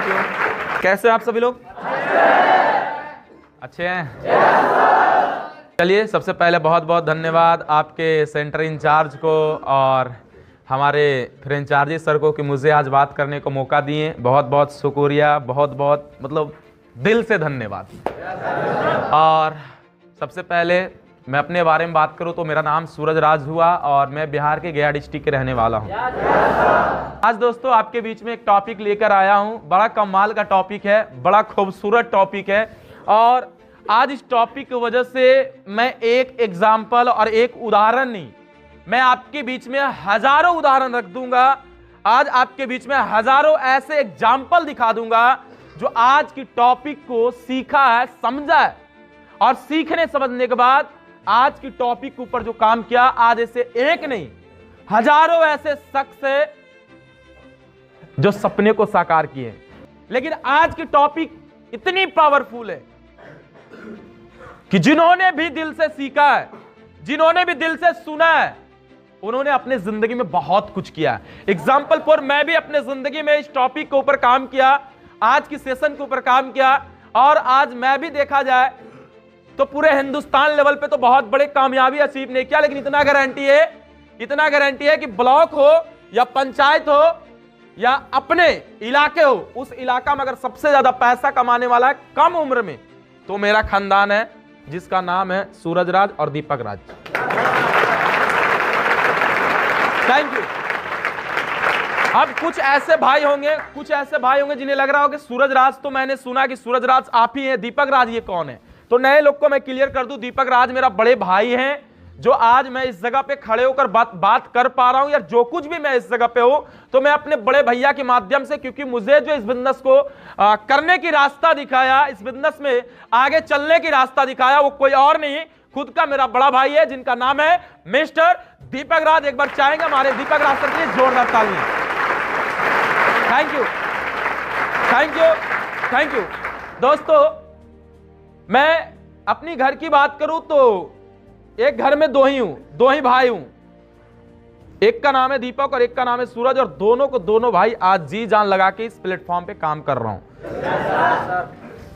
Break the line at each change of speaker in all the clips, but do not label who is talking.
Thank you. कैसे आप सभी लोग? अच्छे हैं? चलिए, सबसे पहले बहुत बहुत धन्यवाद आपके सेंटर इंचार्ज को और हमारे फ्रेंचार्जी सर को कि मुझे आज बात करने को मौका दिए। बहुत बहुत शुक्रिया, बहुत बहुत मतलब दिल से धन्यवाद। और सबसे पहले मैं अपने बारे में बात करूं तो मेरा नाम सूरज राज हुआ और मैं बिहार के गया डिस्ट्रिक्ट के रहने वाला हूं। आज दोस्तों आपके बीच में एक टॉपिक लेकर आया हूं, बड़ा कमाल का टॉपिक है, बड़ा खूबसूरत टॉपिक है। और आज इस टॉपिक की वजह से मैं एक एग्जाम्पल और एक उदाहरण नहीं, मैं आपके बीच में हजारों उदाहरण रख दूंगा। आज आपके बीच में हजारों ऐसे एग्जाम्पल दिखा दूंगा जो आज की टॉपिक को सीखा है, समझा है, और सीखने समझने के बाद आज की टॉपिक के ऊपर जो काम किया, आज ऐसे एक नहीं हजारों ऐसे शख्स है जो सपने को साकार किए। लेकिन आज की टॉपिक इतनी पावरफुल है कि जिन्होंने भी दिल से सीखा है, जिन्होंने भी दिल से सुना है, उन्होंने अपने जिंदगी में बहुत कुछ किया। एग्जाम्पल फॉर, मैं भी अपने जिंदगी में इस टॉपिक के ऊपर काम किया, आज की सेशन के ऊपर काम किया। और आज मैं भी देखा जाए तो पूरे हिंदुस्तान लेवल पे तो बहुत बड़े कामयाबी अचीव नहीं किया, लेकिन इतना गारंटी है कि ब्लॉक हो या पंचायत हो या अपने इलाके हो, उस इलाका में अगर सबसे ज्यादा पैसा कमाने वाला है कम उम्र में तो मेरा खानदान है, जिसका नाम है सूरज राज और दीपक राज। Thank you. अब कुछ ऐसे भाई होंगे जिन्हें लग रहा हो कि सूरज राज तो मैंने सुना कि सूरज राज आप ही हैं, दीपक राज ये कौन है? तो नए लोग को मैं क्लियर कर दूं, दीपक राज मेरा बड़े भाई हैं, जो आज मैं इस जगह पे खड़े होकर बात कर पा रहा हूं, या जो कुछ भी मैं इस जगह पे हूं तो मैं अपने बड़े भैया के माध्यम से, क्योंकि मुझे जो इस बिजनेस को करने की रास्ता दिखाया, इस बिजनेस में आगे चलने की रास्ता दिखाया, वो कोई और नहीं, खुद का मेरा बड़ा भाई है, जिनका नाम है मिस्टर दीपक राज। एक बार चाहेंगे हमारे दीपक राज सर के लिए जोरदार तालियां। थैंक यू दोस्तों। मैं अपनी घर की बात करूं तो एक घर में दो ही भाई हूं, एक का नाम है दीपक और एक का नाम है सूरज, और दोनों भाई आज जी जान लगा के इस प्लेटफॉर्म पे काम कर रहा हूं।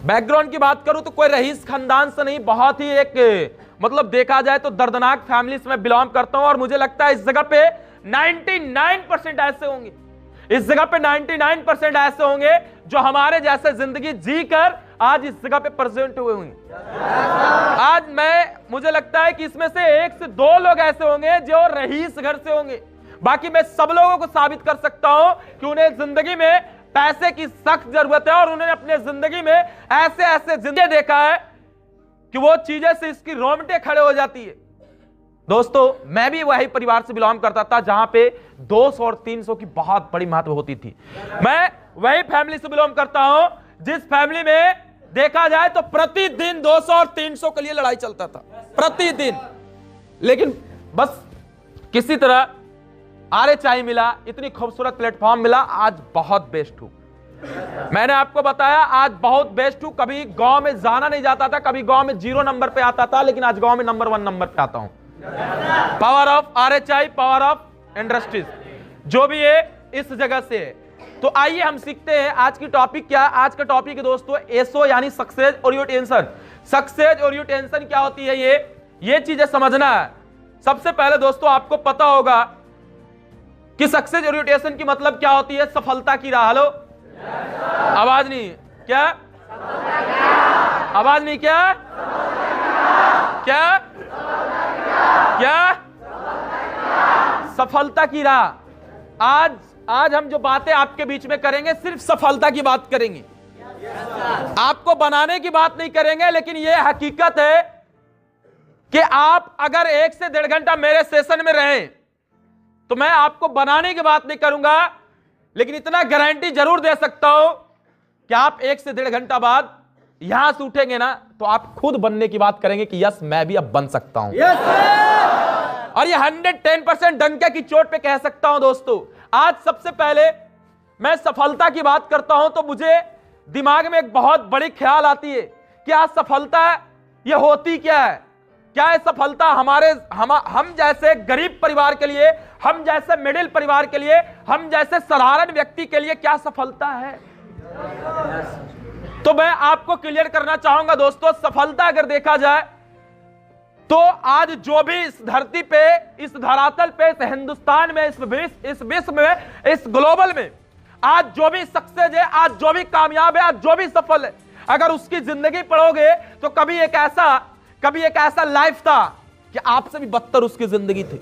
बैकग्राउंड की बात करूं तो कोई रईस खानदान से नहीं, बहुत ही एक मतलब देखा जाए तो दर्दनाक फैमिली से मैं बिलोंग करता हूं। और मुझे लगता है इस जगह पे 99% ऐसे होंगे, इस जगह पे 99% ऐसे होंगे जो हमारे जैसे जिंदगी जी कर आज इस जगह पे प्रेजेंट हुए होंगे। आज मुझे लगता है कि इसमें से 1 से 2 लोग ऐसे होंगे जो रईस घर से होंगे, बाकी मैं सब लोगों को साबित कर सकता हूं कि उन्हें जिंदगी में पैसे की सख्त जरूरत है और उन्होंने अपने जिंदगी में ऐसे जिंदगी देखा है कि वो चीजें से इसकी रोमटे खड़े हो जाती है। दोस्तों, मैं भी वही परिवार से बिलोंग करता था जहां पे 200 और 300 की बहुत बड़ी महत्व होती थी। मैं वही फैमिली से बिलोंग करता हूं जिस फैमिली में देखा जाए तो प्रतिदिन 200 और 300 के लिए लड़ाई चलता था, प्रतिदिन। लेकिन बस किसी तरह RHI मिला, इतनी खूबसूरत प्लेटफॉर्म मिला, आज बहुत बेस्ट हूं। मैंने आपको बताया आज बहुत बेस्ट हूं। कभी गांव में जाना नहीं जाता था, कभी गांव में 0 नंबर पे आता था, लेकिन आज गांव में नंबर 1 नंबर पे आता हूं। Power of RHI, power of industries, जो भी है इस जगह से है। तो आइए हम सीखते हैं आज की टॉपिक क्या। आज का टॉपिक है दोस्तों SO यानी सक्सेस ओरिएंटेशन। सक्सेस ओरिएंटेशन क्या होती है, ये चीजें समझना है। सबसे पहले दोस्तों आपको पता होगा कि सक्सेस ओरिएंटेशन की मतलब क्या होती है, सफलता की राह। हेलो, आवाज नहीं क्या? आवाज नहीं क्या? क्या क्या? सफलता की राह। आज हम जो बातें आपके बीच में करेंगे सिर्फ सफलता की बात करेंगे, आपको बनाने की बात नहीं करेंगे। लेकिन यह हकीकत है कि आप अगर 1 से 1.5 घंटा मेरे सेशन में रहें तो मैं आपको बनाने की बात नहीं करूंगा, लेकिन इतना गारंटी जरूर दे सकता हूं कि आप 1 से 1.5 घंटा बाद यहां से उठेंगे ना तो आप खुद बनने की बात करेंगे कि यस मैं भी अब बन सकता हूं। और ये 110% डंके की चोट पे कह सकता हूं। दोस्तों, आज सबसे पहले मैं सफलता की बात करता हूं तो मुझे दिमाग में एक बहुत बड़ी ख्याल आती है कि आज सफलता ये होती क्या है। क्या है सफलता? हम जैसे गरीब परिवार के लिए, हम जैसे मिडिल परिवार के लिए, हम जैसे साधारण व्यक्ति के लिए क्या सफलता है? तो मैं आपको क्लियर करना चाहूंगा दोस्तों, सफलता अगर देखा जाए तो आज जो भी इस धरती पे, इस धरातल पे, इस हिंदुस्तान में, इस विश्व में, इस ग्लोबल में आज जो भी सक्सेस है, आज जो भी कामयाब है, आज जो भी सफल है, अगर उसकी जिंदगी पढ़ोगे तो कभी एक ऐसा लाइफ था कि आपसे भी बदतर उसकी जिंदगी थी,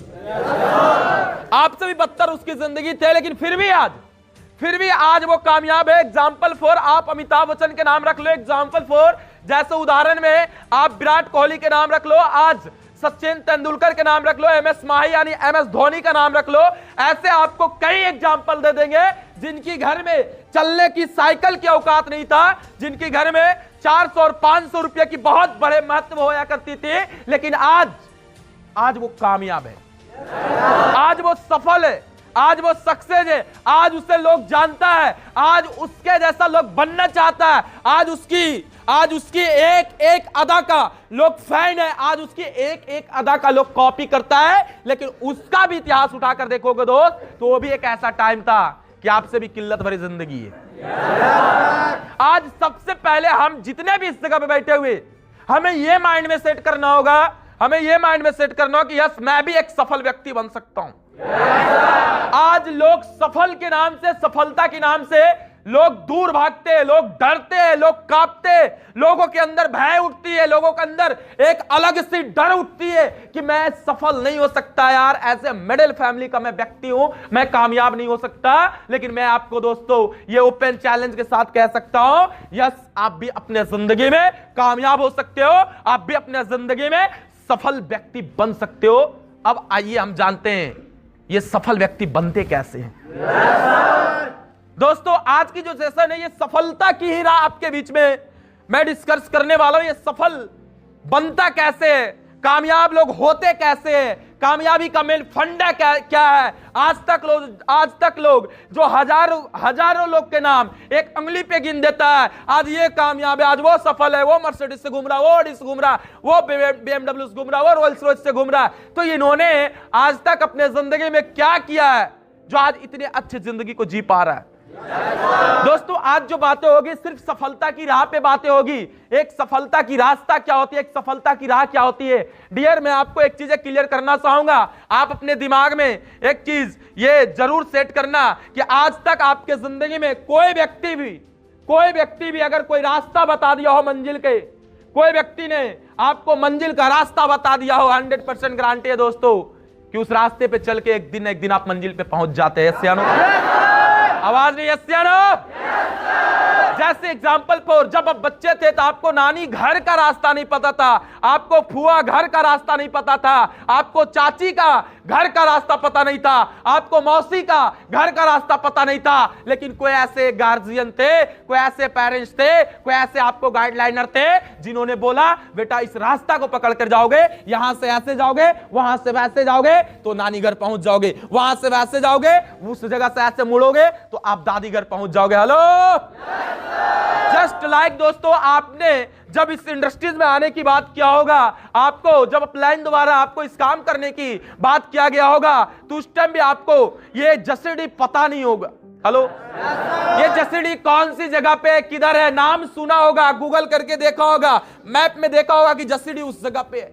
आपसे भी बदतर उसकी जिंदगी थे, लेकिन फिर भी आज वो कामयाब है। एग्जाम्पल फॉर आप अमिताभ बच्चन के नाम रख लो, एग्जाम्पल फॉर जैसे उदाहरण में आप विराट कोहली के नाम रख लो, आज सचिन तेंदुलकर के नाम रख लो, एमएस माही यानी एमएस धोनी का नाम रख लो। ऐसे आपको कई एग्जाम्पल दे देंगे जिनकी घर में चलने की साइकिल की औकात नहीं था, जिनकी घर में 400 और 500 रुपए की बहुत बड़े महत्व होया करती थी, लेकिन आज वो कामयाब है, आज वो सफल है, आज वो सक्सेस है, आज उसे लोग जानता है, आज उसके जैसा लोग बनना चाहता है, आज उसकी एक एक अदा का लोग फैन है, आज उसकी एक एक अदा का लोग कॉपी करता है। लेकिन उसका भी इतिहास उठाकर देखोगे दोस्त, तो वो भी एक ऐसा टाइम था कि आपसे भी किल्लत भरी जिंदगी है। आज सबसे पहले हम जितने भी इस जगह पे बैठे हुए, हमें ये माइंड में सेट करना होगा, कि यस मैं भी एक सफल व्यक्ति बन सकता हूं। आज लोग सफल के नाम से, सफलता के नाम से लोग दूर भागते हैं, लोग डरते हैं, लोग कांपते हैं, लोगों के अंदर भय उठती है, लोगों के अंदर एक अलग सी डर उठती है कि मैं सफल नहीं हो सकता यार, ऐसे मिडिल फैमिली का मैं व्यक्ति हूं, मैं कामयाब नहीं हो सकता। लेकिन मैं आपको दोस्तों ये ओपन चैलेंज के साथ कह सकता हूं, यस आप भी अपने जिंदगी में कामयाब हो सकते हो, आप भी अपने जिंदगी में सफल व्यक्ति बन सकते हो। अब आइए हम जानते हैं ये सफल व्यक्ति बनते कैसे हैं। दोस्तों आज की जो सेशन है ये सफलता की ही राह आपके बीच में मैं डिस्कस करने वाला हूं। ये सफल बनता कैसे है, कामयाब लोग होते कैसे हैं, कामयाबी का मेन फंडा क्या है। आज तक लोग जो हजारों लोग के नाम एक उंगली पे गिन देता है, आज ये कामयाब है, आज वो सफल है, वो मर्सिडीज से घूम रहा, वो ऑडी से घूम रहा, वो BMW से घूम रहा, वो रोल्स रॉयस से घूम रहा। तो इन्होंने आज तक अपने जिंदगी में क्या किया है जो आज इतनी अच्छी जिंदगी को जी पा रहा है। दोस्तों आज जो बातें होगी सिर्फ सफलता की राह पे बातें होगी। एक सफलता की रास्ता क्या होती है, एक सफलता की राह क्या होती है। डियर मैं आपको एक चीज क्लियर करना चाहूंगा, आप अपने दिमाग में एक चीज ये जरूर सेट करना कि आज तक आपके जिंदगी में कोई व्यक्ति भी अगर कोई रास्ता बता दिया हो मंजिल के, कोई व्यक्ति ने आपको मंजिल का रास्ता बता दिया हो, 100% गारंटी है दोस्तों कि उस रास्ते पे चल के एक दिन आप मंजिल पे पहुंच जाते हैं। आवाज नहीं, यस या नो। जैसे एग्जाम्पल फॉर जब आप बच्चे थे तो आपको नानी घर का रास्ता नहीं पता था, आपको फुआ घर का रास्ता नहीं पता था, आपको चाची का घर का रास्ता पता नहीं था, आपको मौसी का घर का रास्ता पता नहीं था। लेकिन कोई ऐसे गार्जियन थे, कोई ऐसे पेरेंट्स थे, कोई ऐसे आपको गाइडलाइनर थे जिन्होंने बोला बेटा इस रास्ता को पकड़ कर जाओगे, यहां से ऐसे जाओगे, वहां से वैसे जाओगे तो नानी घर पहुंच जाओगे, वहां से वैसे जाओगे, उस जगह से ऐसे मुड़ोगे तो आप दादी घर पहुंच जाओगे। हेलो जस्ट लाइक दोस्तों आपने जब इस इंडस्ट्रीज में आने की बात किया होगा, आपको जब अप्लाइन द्वारा आपको इस काम करने की बात किया गया होगा तो उस टाइम भी आपको ये जसीडी पता नहीं होगा। हेलो ये जसीडी कौन सी जगह पे किधर है, नाम सुना होगा, गूगल करके देखा होगा, मैप में देखा होगा कि जसीडी उस जगह पे है।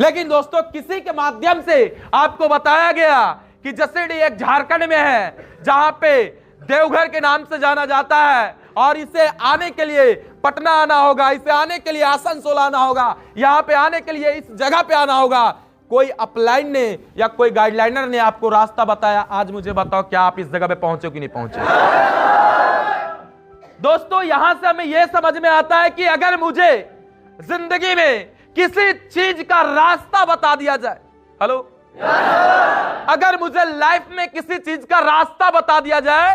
लेकिन दोस्तों किसी के माध्यम से आपको बताया गया कि जसीडी एक झारखंड में है जहां पे देवघर के नाम से जाना जाता है, और इसे आने के लिए पटना आना होगा, इसे आने के लिए आसनसोल आना होगा, यहां पे आने के लिए इस जगह पे आना होगा। कोई अपलाइन ने या कोई गाइडलाइनर ने आपको रास्ता बताया। आज मुझे बताओ क्या आप इस जगह पे पहुंचे कि नहीं पहुंचे। दोस्तों यहां से हमें यह समझ में आता है कि अगर मुझे जिंदगी में किसी चीज का रास्ता बता दिया जाए, हेलो अगर मुझे लाइफ में किसी चीज का रास्ता बता दिया जाए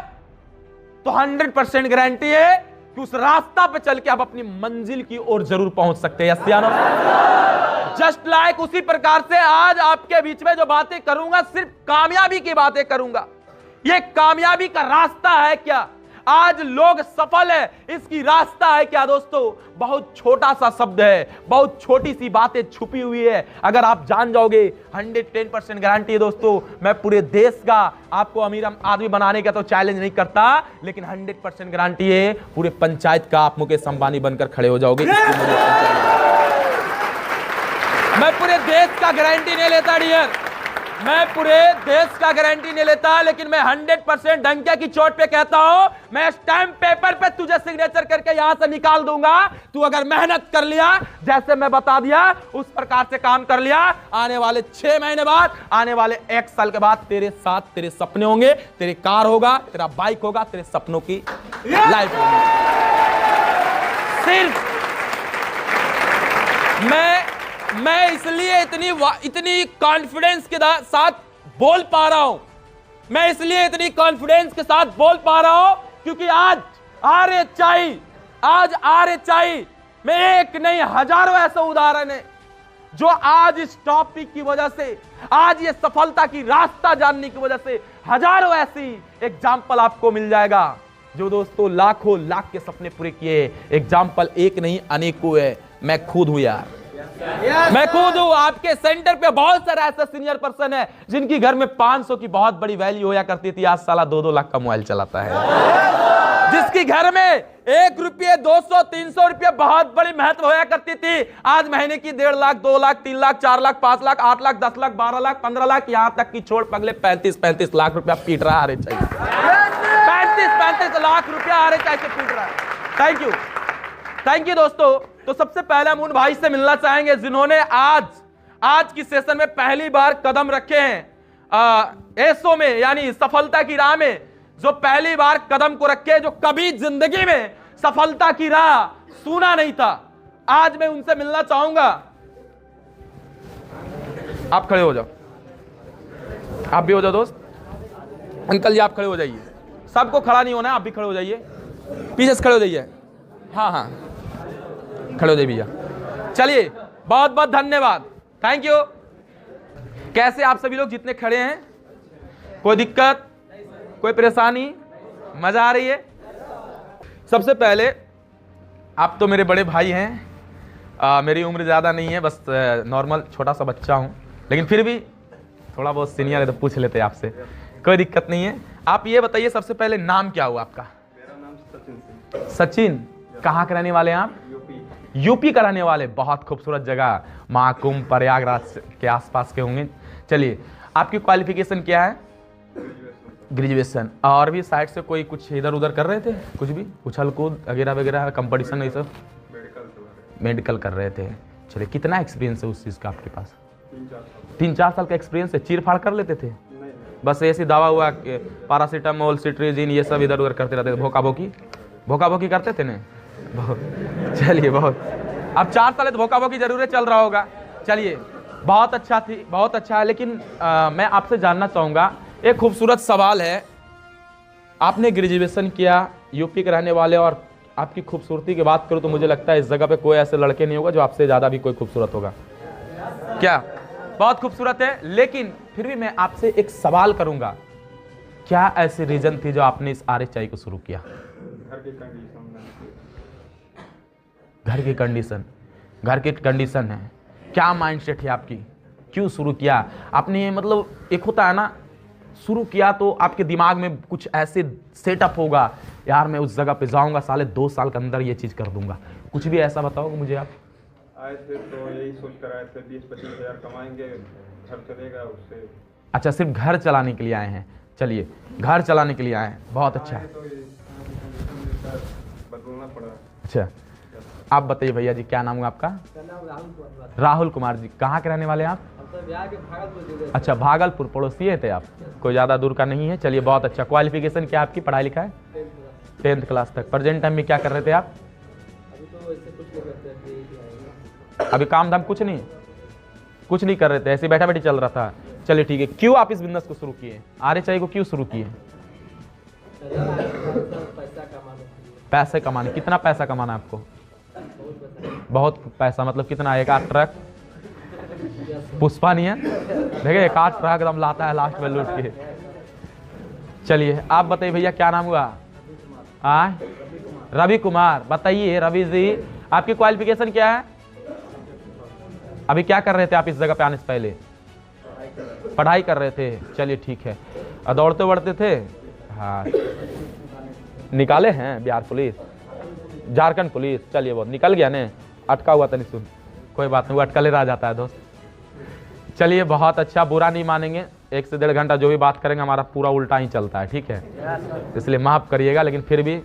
तो 100% गारंटी है कि उस रास्ता पे चल के आप अपनी मंजिल की ओर जरूर पहुंच सकते हैं। जस्ट लाइक उसी प्रकार से आज आपके बीच में जो बातें करूंगा सिर्फ कामयाबी की बातें करूंगा। ये कामयाबी का रास्ता है क्या, आज लोग सफल है, इसकी रास्ता है क्या दोस्तों? बहुत छोटा सा शब्द है, बहुत छोटी सी बातें छुपी हुई है। अगर आप जान जाओगे 110% गारंटी है दोस्तों। मैं पूरे देश का आपको अमीर आदमी बनाने का तो चैलेंज नहीं करता, लेकिन 100% गारंटी है पूरे पंचायत का आप मुकेश अंबानी बनकर खड़े हो जाओगे। मैं पूरे देश का गारंटी नहीं लेता डियर, मैं पूरे देश का गारंटी नहीं लेता, लेकिन मैं 100% डंके की चोट पे कहता हूं, मैं स्टैम्प पेपर पे तुझे सिग्नेचर करके यहां से निकाल दूंगा। तू अगर मेहनत कर लिया, जैसे मैं बता दिया उस प्रकार से काम कर लिया, आने वाले 6 महीने बाद, आने वाले 1 साल के बाद तेरे साथ तेरे सपने होंगे, तेरी कार होगा, तेरा बाइक होगा, तेरे सपनों की लाइफ होगी। सिर्फ मैं इसलिए इतनी कॉन्फिडेंस के साथ बोल पा रहा हूं, मैं इसलिए इतनी कॉन्फिडेंस के साथ बोल पा रहा हूं क्योंकि आज RHI में एक नहीं हजारों ऐसे उदाहरण है जो आज इस टॉपिक की वजह से, आज ये सफलता की रास्ता जानने की वजह से हजारों ऐसी एग्जाम्पल आपको मिल जाएगा जो दोस्तों लाखों लाख के सपने पूरे किए। एग्जाम्पल एक नहीं अनेकों है। मैं खुद हूं यार, मैं खुद हूं। आपके सेंटर पे बहुत सारा ऐसा सीनियर पर्सन है जिनकी घर में 500 की बहुत बड़ी वैल्यू होया करती थी, आज साला 2-2 लाख का मोबाइल चलाता है। जिसकी घर में 1 रुपये 200 300 रुपये बहुत बड़ी महत्व होया करती थी, आज महीने की 1.5 लाख 2 लाख 3 लाख 4 लाख 5 लाख 8 लाख 10 लाख 12 लाख 15 लाख यहां तक की छोड़ पगले 35 लाख रुपया पीट रहा है। 35 लाख रुपया RHI से पीट रहा है। थैंक यू दोस्तों। तो सबसे पहले हम उन भाई से मिलना चाहेंगे जिन्होंने आज की सेशन में पहली बार कदम रखे हैं एसओ में, यानी सफलता की राह में, जो पहली बार कदम को रखे, जो कभी जिंदगी में सफलता की राह सुना नहीं था। आज मैं उनसे मिलना चाहूंगा। आप खड़े हो जाओ, आप भी हो जाओ दोस्त। अंकल जी आप खड़े हो जाइए, सबको खड़ा नहीं होना है, आप भी खड़े हो जाइए, पीछे से खड़े हो जाइए। हाँ खड़े हो जाइए भैया। चलिए बहुत बहुत धन्यवाद, थैंक यू। कैसे आप सभी लोग जितने खड़े हैं? कोई दिक्कत, कोई परेशानी? मजा आ रही है? सबसे पहले आप तो मेरे बड़े भाई हैं, मेरी उम्र ज़्यादा नहीं है, बस नॉर्मल छोटा सा बच्चा हूँ, लेकिन फिर भी थोड़ा बहुत सीनियर है तो पूछ लेते हैं आपसे, कोई दिक्कत नहीं है। आप ये बताइए सबसे पहले नाम क्या हुआ आपका?
मेरा नाम सचिन।
सचिन, कहाँ के रहने वाले हैं आप? यूपी का रहने वाले। बहुत खूबसूरत जगह, महाकुंभ प्रयागराज के आसपास के होंगे। चलिए, आपकी क्वालिफिकेशन क्या है? ग्रेजुएशन। और भी साइड से कोई कुछ इधर उधर कर रहे थे, कुछ भी उछल कूद वगैरह वगैरह, कंपटीशन ये सब? मेडिकल कर रहे थे। चलिए, कितना एक्सपीरियंस है उस चीज़ का आपके पास? 3-4 साल का एक्सपीरियंस है। चीर फाड़ कर लेते थे? बस ऐसी दवा हुआ, पैरासीटामोल, सिट्रीजिन ये सब इधर उधर करते रहते थे। भोका भोकी करते थे ना? चलिए, बहुत। अब 4 साल भोका भोकी जरूर चल रहा होगा। चलिए, बहुत अच्छा थी, बहुत अच्छा है। लेकिन मैं आपसे जानना चाहूँगा, एक खूबसूरत सवाल है। आपने ग्रेजुएशन किया, यूपी के रहने वाले, और आपकी खूबसूरती की बात करूँ तो मुझे लगता है इस जगह पे कोई ऐसे लड़के नहीं होगा जो आपसे ज़्यादा भी कोई खूबसूरत होगा। क्या? बहुत खूबसूरत है। लेकिन फिर भी मैं आपसे एक सवाल करूँगा, क्या ऐसी रीजन थी जो आपने इस RHI को शुरू किया? घर की कंडीशन है। क्या माइंडसेट है आपकी? क्यों शुरू किया आपने? मतलब एक होता है ना, शुरू किया तो आपके दिमाग में कुछ ऐसे सेटअप होगा, यार मैं उस जगह पे जाऊंगा, साले 2 साल के अंदर ये चीज़ कर दूंगा। कुछ भी ऐसा बताओगे मुझे आप?
आए थे तो यही सोच कर आए थे, 20-25 हज़ार कमाएंगे, घर चलेगा उससे।
अच्छा, सिर्फ घर चलाने के लिए आए हैं। चलिए, घर चलाने के लिए आए हैं, बहुत अच्छा है।
तो बदलना पड़ा।
अच्छा, आप बताइए भैया जी, क्या नाम हुआ आपका? राहुल कुमार जी, कहाँ के रहने वाले हैं आप? अच्छा, भागलपुर। पड़ोसी थे आप? कोई ज़्यादा दूर का नहीं है। चलिए, बहुत अच्छा। क्वालिफिकेशन क्या आपकी? पढ़ाई लिखा है? 10th क्लास तक। प्रेजेंट टाइम में क्या कर रहे थे आप? अभी काम धाम कुछ नहीं कर रहे थे, ऐसे बैठा बैठी चल रहा था। चलिए ठीक है, क्यों आप इस बिजनेस को शुरू किए? RHI को क्यों शुरू किए? पैसे कमाने। कितना पैसा कमाना है आपको? बहुत पैसा। मतलब कितना? 1-8 ट्रक पुष्पा नहीं है, देखिए 1-8 ट्रक एकदम लाता है लास्ट में लूट के। चलिए, आप बताइए भैया, क्या नाम हुआ? रवि कुमार। बताइए रवि जी, आपकी क्वालिफिकेशन क्या है? अभी क्या कर रहे थे आप इस जगह पे आने से पहले? पढ़ाई कर रहे थे। चलिए ठीक है। दौड़ते बढ़ते थे? हाँ। निकाले हैं बिहार पुलिस, झारखंड पुलिस? चलिए बहुत निकल गया ने, अटका हुआ था नहीं सुन, कोई बात नहीं, वो अटकले रह जाता है दोस्त। चलिए बहुत अच्छा, बुरा नहीं मानेंगे। 1 से 1.5 घंटा जो भी बात करेंगे हमारा पूरा उल्टा ही चलता है, ठीक है, इसलिए माफ करिएगा। लेकिन फिर भी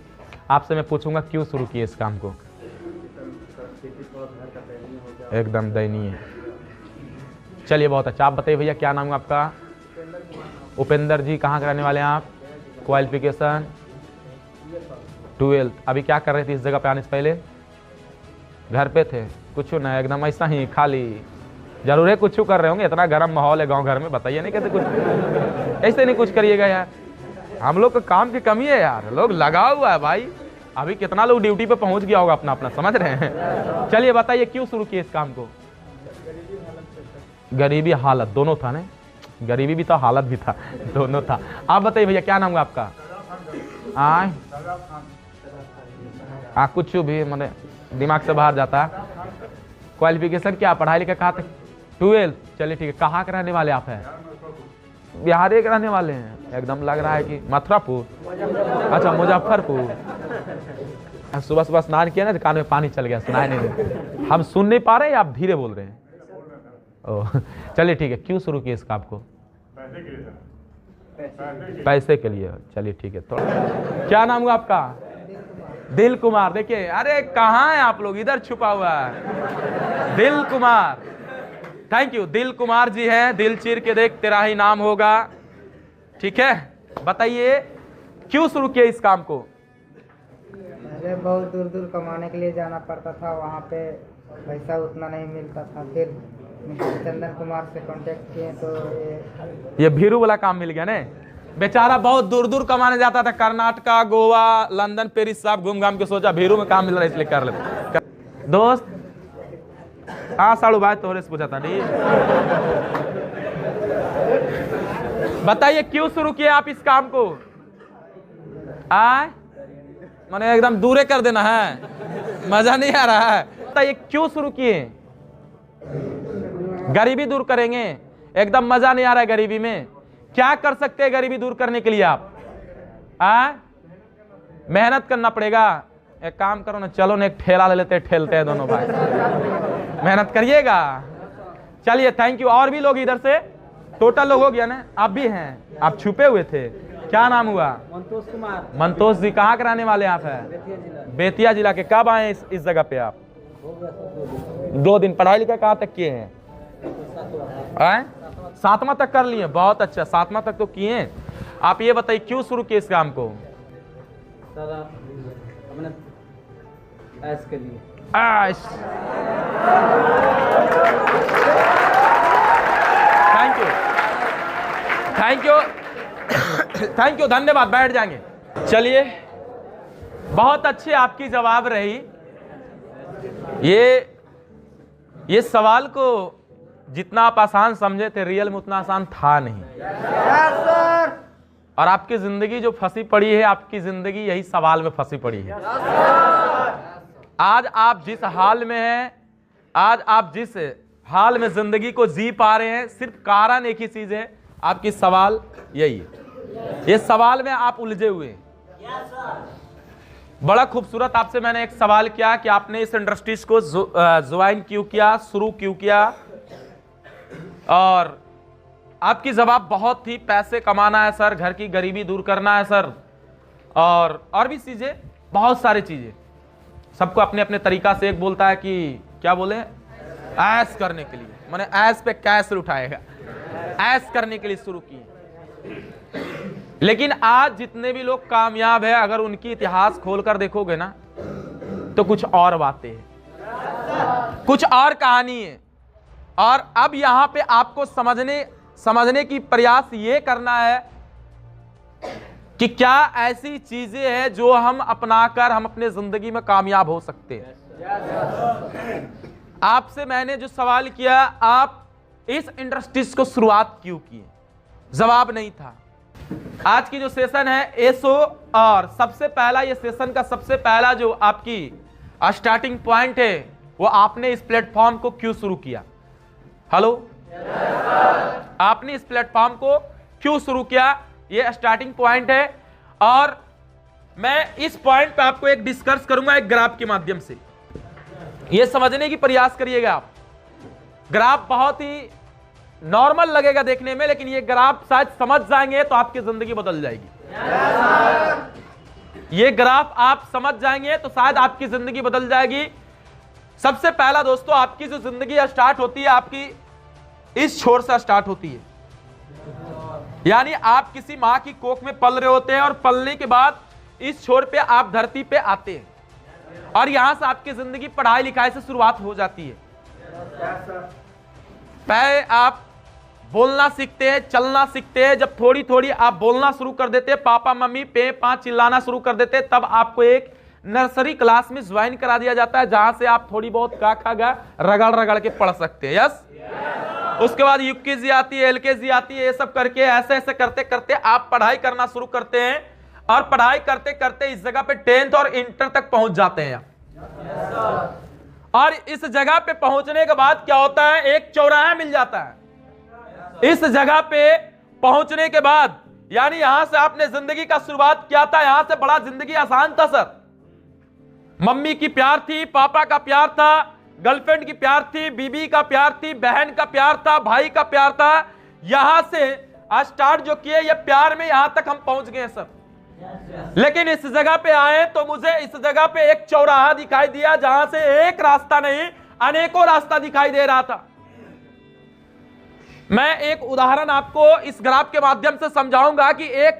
आपसे मैं पूछूंगा क्यों शुरू किए इस काम को? एकदम दयनीय। चलिए बहुत अच्छा। आप बताइए भैया क्या नाम है आपका? उपेंद्र जी। कहाँ के रहने वाले हैं आप? क्वालिफिकेशन 12। अभी क्या कर रहे थे इस जगह पे आने से पहले? घर पे थे? कुछ ना, एकदम ऐसा ही खाली? जरूर है कुछ कर रहे होंगे, इतना गर्म माहौल है गांव घर में, बताइए नहीं कैसे कुछ ऐसे नहीं कुछ करिएगा यार। हम लोग को काम की कमी है यार, लोग लगा हुआ है भाई। अभी कितना लोग ड्यूटी पे पहुंच गया होगा अपना अपना, समझ रहे हैं। चलिए बताइए क्यों शुरू किए इस काम को? गरीबी हालत दोनों था ना, गरीबी भी था हालत भी था, दोनों था। आप बताइए भैया क्या नाम है आपका? कुछ भी मैंने दिमाग से बाहर जाता है। क्वालिफिकेशन क्या, पढ़ाई लिखा कहाँ तक? 12। चलिए ठीक है। कहाँ के रहने वाले आप हैं? बिहार के रहने वाले हैं? एकदम लग रहा है कि मथुरापुर। अच्छा मुजफ्फरपुर। सुबह सुबह स्नान किया ना तो कान में पानी चल गया, सुनाई नहीं दे। हम सुन नहीं पा रहे हैं, आप धीरे बोल रहे हैं? ओह चलिए ठीक है। क्यों शुरू किए इस काम को? पैसे के लिए। चलिए ठीक है। थोड़ा क्या नाम हुआ आपका? दिल कुमार। देखिए, अरे कहाँ है आप लोग, इधर छुपा हुआ है दिल कुमार। Thank you. दिल कुमार जी हैं। दिल चीर के देख तेरा ही नाम होगा, ठीक है। बताइए क्यों शुरू किए इस काम को?
पहले बहुत दूर दूर कमाने के लिए जाना पड़ता था, वहाँ पे पैसा उतना नहीं मिलता था। फिर चंदन कुमार से कांटेक्ट किए तो
ये भीरू वाला काम मिल गया ने। बेचारा बहुत दूर दूर कमाने जाता था, कर्नाटका, गोवा, लंदन, पेरिस, सब घूम घाम के सोचा भीरू में काम मिल रहा है इसलिए कर लेते। दोस्त साड़ू भाई तोहरे से पूछा था नहीं। बताइए क्यों शुरू किया आप इस काम को? मैंने एकदम दूरे कर देना है, मजा नहीं आ रहा है। बताइए क्यों शुरू किए? गरीबी दूर करेंगे। एकदम मजा नहीं आ रहा है गरीबी में। क्या कर सकते हैं गरीबी दूर करने के लिए आप? मेहनत करना पड़ेगा। एक काम करो ना, चलो ना एक ठेला ले लेते हैं, ठेलते हैं दोनों भाई, मेहनत करिएगा। चलिए थैंक यू। और भी लोग इधर से, टोटल लोग हो गया ना? आप भी हैं, आप छुपे हुए थे। क्या नाम हुआ?
मंतोष कुमार।
मंतोष जी। कहाँ के रहने वाले आप हैं? बेतिया जिला के। कब आए इस जगह पे आप? 2 दिन। पढ़ाई लिखा कहाँ तक किए हैं? 7वां तक कर लिए? बहुत अच्छा, 7वां तक तो किए। आप ये बताइए क्यों शुरू किए इस काम को?
हमने ऐश के लिए।
Thank you, thank you, thank you, धन्यवाद। बैठ जाएंगे। चलिए बहुत अच्छी आपकी जवाब रही। ये सवाल को जितना आप आसान समझे थे, रियल में उतना आसान था नहीं। और आपकी जिंदगी जो फंसी पड़ी है, आपकी जिंदगी यही सवाल में फंसी पड़ी है। आज आप जिस हाल में हैं, आज आप जिस हाल में जिंदगी को जी पा रहे हैं, सिर्फ कारण एक ही चीज है, आपकी सवाल यही है। ये सवाल में आप उलझे हुए हैं। बड़ा खूबसूरत आपसे मैंने एक सवाल किया कि आपने इस इंडस्ट्रीज को ज्वाइन क्यों किया, शुरू क्यों किया, और आपकी जवाब बहुत थी पैसे कमाना है सर, घर की गरीबी दूर करना है सर, और भी चीजें, बहुत सारी चीजें। सबको अपने अपने तरीका से, एक बोलता है कि क्या बोले, ऐश करने के लिए, मैंने ऐश पे कैश उठाएगा, ऐश करने के लिए शुरू किए। लेकिन आज जितने भी लोग कामयाब है, अगर उनकी इतिहास खोलकर देखोगे ना, तो कुछ और बातें हैं, कुछ और कहानी है। और अब यहां पे आपको समझने की प्रयास ये करना है कि क्या ऐसी चीजें हैं जो हम अपनाकर हम अपने जिंदगी में कामयाब हो सकते हैं। आपसे मैंने जो सवाल किया, आप इस इंडस्ट्रीज को शुरुआत क्यों की, जवाब नहीं था। आज की जो सेशन है एसओ, और सबसे पहला ये सेशन का सबसे पहला जो आपकी स्टार्टिंग पॉइंट है वो आपने इस प्लेटफॉर्म को क्यों शुरू किया? हेलो, आपने इस प्लेटफॉर्म को क्यों शुरू किया, ये स्टार्टिंग पॉइंट है। और मैं इस पॉइंट पे आपको एक डिस्कस करूंगा एक ग्राफ के माध्यम से, ये समझने की प्रयास करिएगा आप। ग्राफ बहुत ही नॉर्मल लगेगा देखने में, लेकिन ये ग्राफ शायद समझ जाएंगे तो आपकी जिंदगी बदल जाएगी। ये ग्राफ आप समझ जाएंगे तो शायद आपकी जिंदगी बदल जाएगी। सबसे पहला दोस्तों, आपकी जो जिंदगी स्टार्ट होती है आपकी इस छोर से स्टार्ट होती है। यानी आप किसी मां की कोख में पल रहे होते हैं और पलने के बाद इस छोर पे आप धरती पे आते हैं, और यहां से आपकी जिंदगी पढ़ाई लिखाई से शुरुआत हो जाती है। पहले आप बोलना सीखते हैं, चलना सीखते हैं। जब थोड़ी थोड़ी आप बोलना शुरू कर देते हैं, पापा मम्मी पे पांच चिल्लाना शुरू कर देते हैं, तब आपको एक नर्सरी क्लास में ज्वाइन करा दिया जाता है, जहां से आप थोड़ी बहुत का खा गा रगड़ रगड़ के पढ़ सकते हैं। यस, उसके बाद यूकेजी आती है, एलकेजी आती है, ये सब करके ऐसे ऐसे करते करते आप पढ़ाई करना शुरू करते हैं, और पढ़ाई करते करते इस जगह पे 10th और इंटर तक पहुंच जाते हैं। और इस जगह पे पहुंचने के बाद क्या होता है, एक चौराहा मिल जाता है। इस जगह पे पहुंचने के बाद यानी यहां से आपने जिंदगी का शुरुआत किया था, यहां से बड़ा जिंदगी आसान था सर। मम्मी की प्यार थी, पापा का प्यार था, गर्लफ्रेंड की प्यार थी, बीबी का प्यार थी, बहन का प्यार था, भाई का प्यार था। यहां से स्टार्ट जो किए ये प्यार में यहां तक हम पहुंच गए सर। लेकिन इस जगह पे आए तो मुझे इस जगह पे एक चौराहा दिखाई दिया, जहां से एक रास्ता नहीं अनेकों रास्ता दिखाई दे रहा था। मैं एक उदाहरण आपको इस ग्राफ के माध्यम से समझाऊंगा कि एक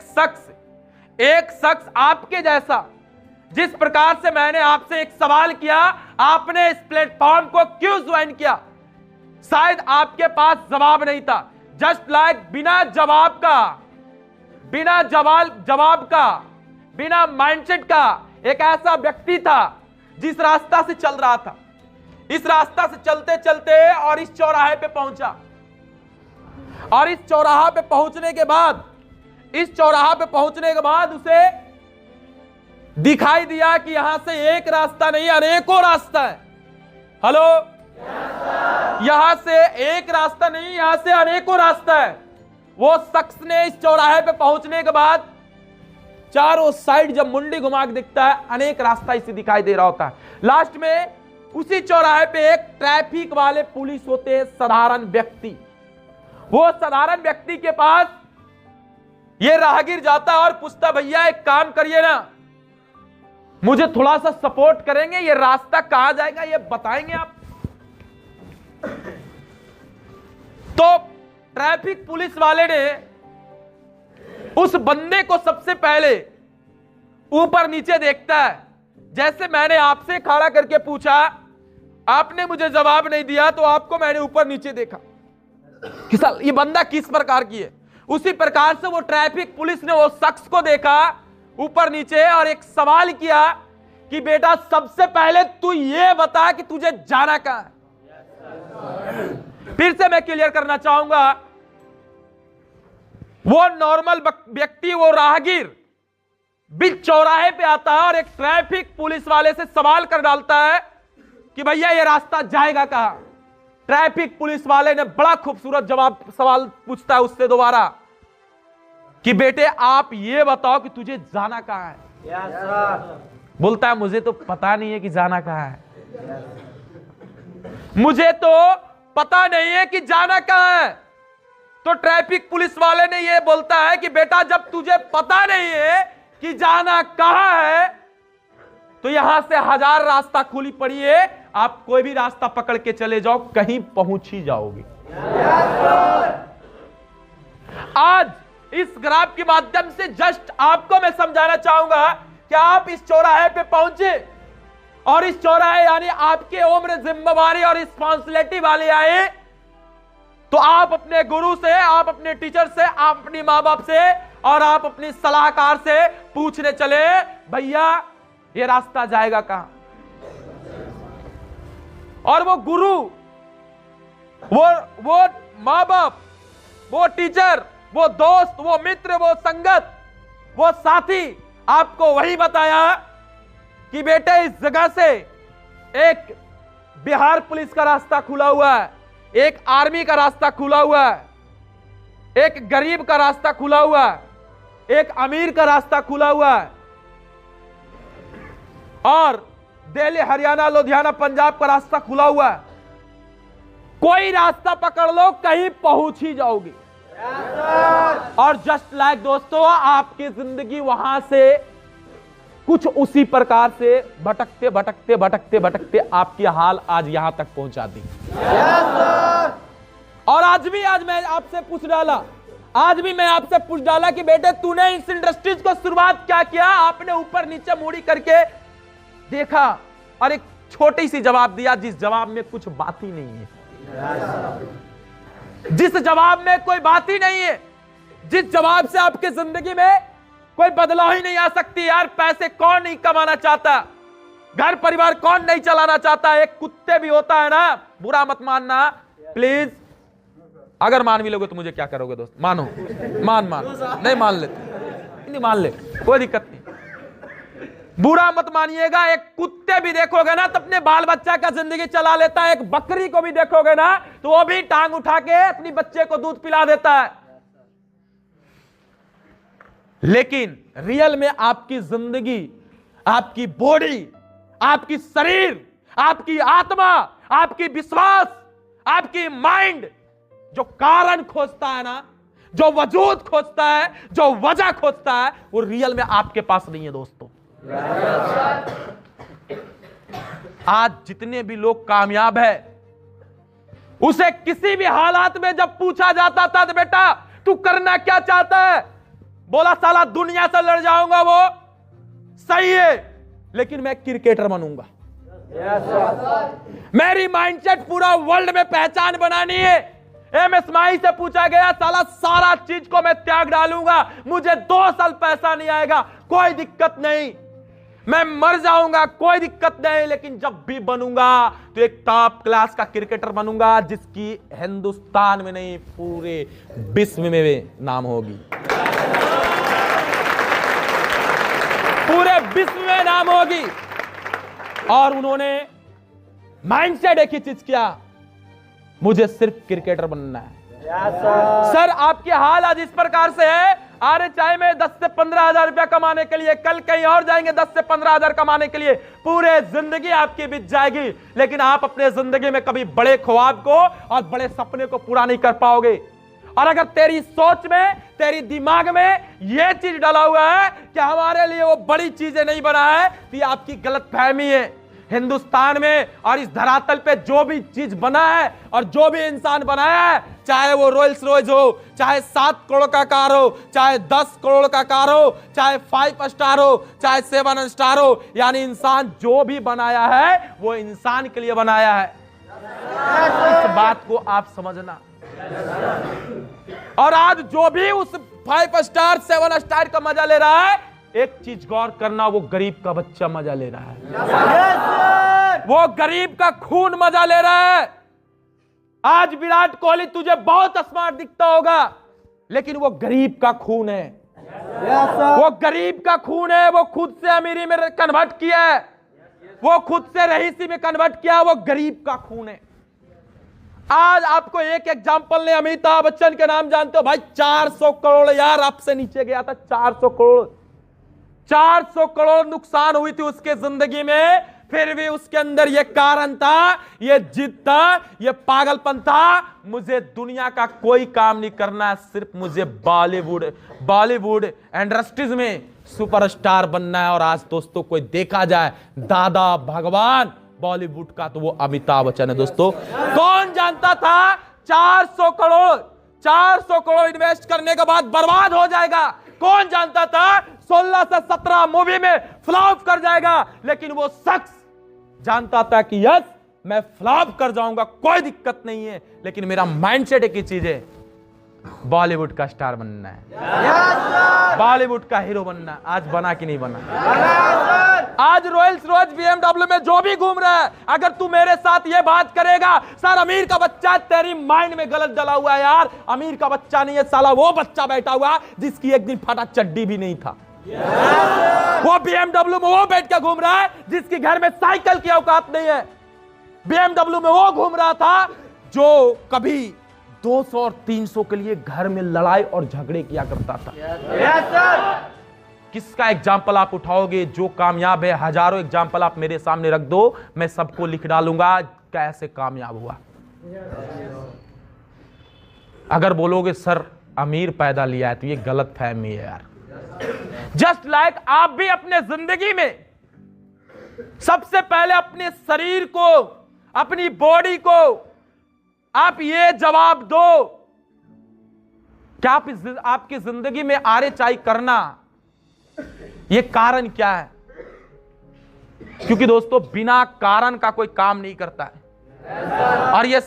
शख्स आपके जैसा, जिस प्रकार से मैंने आपसे एक सवाल किया, आपने इस प्लेटफॉर्म को क्यों ज्वाइन किया, शायद आपके पास जवाब नहीं था। जस्ट लाइक बिना जवाब का बिना माइंडसेट का एक ऐसा व्यक्ति था जिस रास्ता से चल रहा था। इस रास्ता से चलते चलते और इस चौराहे पे पहुंचा, और इस चौराहा पे पहुंचने के बाद उसे दिखाई दिया कि यहां से एक रास्ता नहीं अनेकों रास्ता है। हेलो, यहां से एक रास्ता नहीं, यहां से अनेकों रास्ता है। वो शख्स ने इस चौराहे पे पहुंचने के बाद चारों साइड जब मुंडी घुमा के दिखता है, अनेक रास्ता इसे दिखाई दे रहा होता है। लास्ट में उसी चौराहे पे एक ट्रैफिक वाले पुलिस होते हैं, साधारण व्यक्ति। वो साधारण व्यक्ति के पास ये राहगीर जाता है और पूछता, भैया एक काम करिए ना, मुझे थोड़ा सा सपोर्ट करेंगे, ये रास्ता कहां जाएगा ये बताएंगे आप। तो ट्रैफिक पुलिस वाले ने उस बंदे को सबसे पहले ऊपर नीचे देखता है। जैसे मैंने आपसे खड़ा करके पूछा, आपने मुझे जवाब नहीं दिया, तो आपको मैंने ऊपर नीचे देखा कि ये बंदा किस प्रकार की है। उसी प्रकार से वो ट्रैफिक पुलिस ने वो शख्स को देखा ऊपर नीचे और एक सवाल किया कि बेटा सबसे पहले तू ये बता कि तुझे जाना कहां है। फिर से मैं क्लियर करना चाहूंगा, वो नॉर्मल व्यक्ति, वो राहगीर बीच चौराहे पे आता है और एक ट्रैफिक पुलिस वाले से सवाल कर डालता है कि भैया ये रास्ता जाएगा कहां। ट्रैफिक पुलिस वाले ने बड़ा खूबसूरत सवाल पूछता है उससे दोबारा कि बेटे आप ये बताओ कि तुझे जाना कहां है। बोलता है मुझे तो पता नहीं है कि जाना कहां है, मुझे तो पता नहीं है कि जाना कहां है। तो ट्रैफिक पुलिस वाले ने ये बोलता है कि बेटा जब तुझे पता नहीं है कि जाना कहां है, तो यहां से 1000 रास्ता खुली पड़ी है, आप कोई भी रास्ता पकड़ के चले जाओ, कहीं पहुंच ही जाओगे। आज इस ग्राफ के माध्यम से जस्ट आपको मैं समझाना चाहूंगा कि आप इस चौराहे पे पहुंचे, और इस चौराहे यानी आपके उम्र जिम्मेवारी और रिस्पॉन्सिबिलिटी वाले आए, तो आप अपने गुरु से, आप अपने टीचर से, आप अपनी मां बाप से और आप अपनी सलाहकार से पूछने चले, भैया ये रास्ता जाएगा कहां। और वो गुरु, वो मां बाप, वो टीचर वो दोस्त, वो मित्र, वो संगत, वो साथी आपको वही बताया कि बेटे इस जगह से एक बिहार पुलिस का रास्ता खुला हुआ है, एक आर्मी का रास्ता खुला हुआ है, एक गरीब का रास्ता खुला हुआ है, एक अमीर का रास्ता खुला हुआ है, और दिल्ली, हरियाणा, लुधियाना, पंजाब का रास्ता खुला हुआ है। कोई रास्ता पकड़ लो, कहीं पहुंच ही जाओगे। और जस्ट लाइक दोस्तों, आपकी जिंदगी वहां से कुछ उसी प्रकार से भटकते भटकते भटकते भटकते आपकी हाल आज यहां तक पहुंचा दी। और आज मैं आपसे पूछ डाला कि बेटे तूने इस इंडस्ट्रीज को शुरुआत क्या किया? आपने ऊपर नीचे मुड़ी करके देखा और एक छोटी सी जवाब दिया, जिस जवाब में कुछ बात ही नहीं है, जिस जवाब में कोई बात ही नहीं है, जिस जवाब से आपकी जिंदगी में कोई बदलाव ही नहीं आ सकती। यार पैसे कौन नहीं कमाना चाहता, घर परिवार कौन नहीं चलाना चाहता? एक कुत्ते भी होता है ना, बुरा मत मानना प्लीज। अगर मान भी लोगे तो मुझे क्या करोगे दोस्त? मानो, मान नहीं मान लेते, नहीं मान ले, कोई दिक्कत नहीं, बुरा मत मानिएगा। एक कुत्ते भी देखोगे ना तो अपने बाल बच्चा का जिंदगी चला लेता है, एक बकरी को भी देखोगे ना तो वो भी टांग उठा के अपनी बच्चे को दूध पिला देता है। लेकिन रियल में आपकी जिंदगी, आपकी बॉडी, आपकी शरीर, आपकी आत्मा, आपकी विश्वास, आपकी माइंड जो कारण खोजता है ना, जो वजूद खोजता है, जो वजह खोजता है, वो रियल में आपके पास नहीं है दोस्तों। आज जितने भी लोग कामयाब है, उसे किसी भी हालात में जब पूछा जाता था तो बेटा तू करना क्या चाहता है, बोला साला दुनिया से लड़ जाऊंगा, वो सही है लेकिन मैं क्रिकेटर बनूंगा। मेरी माइंडसेट पूरा वर्ल्ड में पहचान बनानी है। एमएस माही से पूछा गया, साला सारा चीज को मैं त्याग डालूंगा, मुझे 2 साल पैसा नहीं आएगा, कोई दिक्कत नहीं, मैं मर जाऊंगा, कोई दिक्कत नहीं, लेकिन जब भी बनूंगा तो एक टॉप क्लास का क्रिकेटर बनूंगा जिसकी हिंदुस्तान में नहीं पूरे विश्व में नाम होगी, पूरे विश्व में नाम होगी। और उन्होंने माइंडसेट एक ही चीज किया, मुझे सिर्फ क्रिकेटर बनना है। सर आपके हाल आज इस प्रकार से है, अरे चाहे मैं 10 से 15 हजार रुपया कमाने के लिए कल कहीं और जाएंगे 10 से 15 हजार कमाने के लिए, पूरे जिंदगी आपकी बीत जाएगी, लेकिन आप अपने जिंदगी में कभी बड़े ख्वाब को और बड़े सपने को पूरा नहीं कर पाओगे। और अगर तेरी सोच में, तेरी दिमाग में यह चीज डाला हुआ है कि हमारे लिए वो बड़ी चीजें नहीं बना है, तो ये आपकी गलतफहमी है। हिंदुस्तान में और इस धरातल पे जो भी चीज बना है और जो भी इंसान बनाया है, चाहे वो रोल्स रॉयस हो, चाहे 7 करोड़ का कार हो, चाहे 10 करोड़ का कार हो, चाहे 5 स्टार हो, चाहे 7 स्टार हो, यानी इंसान जो भी बनाया है वो इंसान के लिए बनाया है। इस बात को आप समझना। और आज जो भी उस 5 स्टार 7 स्टार का मजा ले रहा है, एक चीज गौर करना, वो गरीब का बच्चा मजा ले रहा है, वो गरीब का खून मजा ले रहा है। आज विराट कोहली तुझे बहुत स्मार्ट दिखता होगा, लेकिन वो गरीब का खून है, वो गरीब का खून है, वो खुद से अमीरी में कन्वर्ट किया है, वो खुद से रईसी में कन्वर्ट किया, वो गरीब का खून है। आज आपको एक एग्जांपल ले, अमिताभ बच्चन के नाम जानते हो भाई, 400 करोड़ यार आपसे नीचे गया था, 400 करोड़ नुकसान हुई थी उसके जिंदगी में, फिर भी उसके अंदर यह कारण था, यह जिद था, यह पागलपन था, मुझे दुनिया का कोई काम नहीं करना, सिर्फ मुझे बॉलीवुड इंडस्ट्रीज में सुपरस्टार बनना है। और आज दोस्तों कोई देखा जाए दादा भगवान बॉलीवुड का तो वो अमिताभ बच्चन है दोस्तों। कौन जानता था 400 करोड़ इन्वेस्ट करने के बाद बर्बाद हो जाएगा? कौन जानता था 16 से 17 मूवी में फ्लॉप कर जाएगा? लेकिन वो शख्स जानता था कि यस मैं फ्लॉप कर जाऊंगा, कोई दिक्कत नहीं है, लेकिन मेरा माइंडसेट एक ही चीज है, बॉलीवुड का स्टार बनना है, बॉलीवुड का हीरो बनना। आज बना कि नहीं बना? आज रोल्स रॉयस BMW में जो भी घूम रहा है, अगर तू मेरे साथ ये बात करेगा, सर अमीर का बच्चा, तेरी माइंड में गलत डला हुआ है यार। अमीर का बच्चा नहीं है साला, वो बच्चा बैठा हुआ जिसकी एक दिन फटा चड्डी भी नहीं था। वो BMW में वो बैठ के घूम रहा है जिसकी घर में साइकिल की औकात नहीं है। BMW में वो घूम रहा था जो कभी 200 और 300 के लिए घर में लड़ाई और झगड़े किया करता था। किसका एग्जाम्पल आप उठाओगे जो कामयाब है? हजारों एग्जाम्पल आप मेरे सामने रख दो, मैं सबको लिख डालूंगा कैसे कामयाब हुआ। अगर बोलोगे सर अमीर पैदा लिया है, तो ये गलत फहमी है यार। जस्ट लाइक आप भी अपने जिंदगी में सबसे पहले अपने शरीर को, अपनी बॉडी को आप ये जवाब दो, क्या आपकी जिंदगी में आरएचआई करना ये कारण क्या है? क्योंकि दोस्तों बिना कारण का कोई काम नहीं करता है। और ये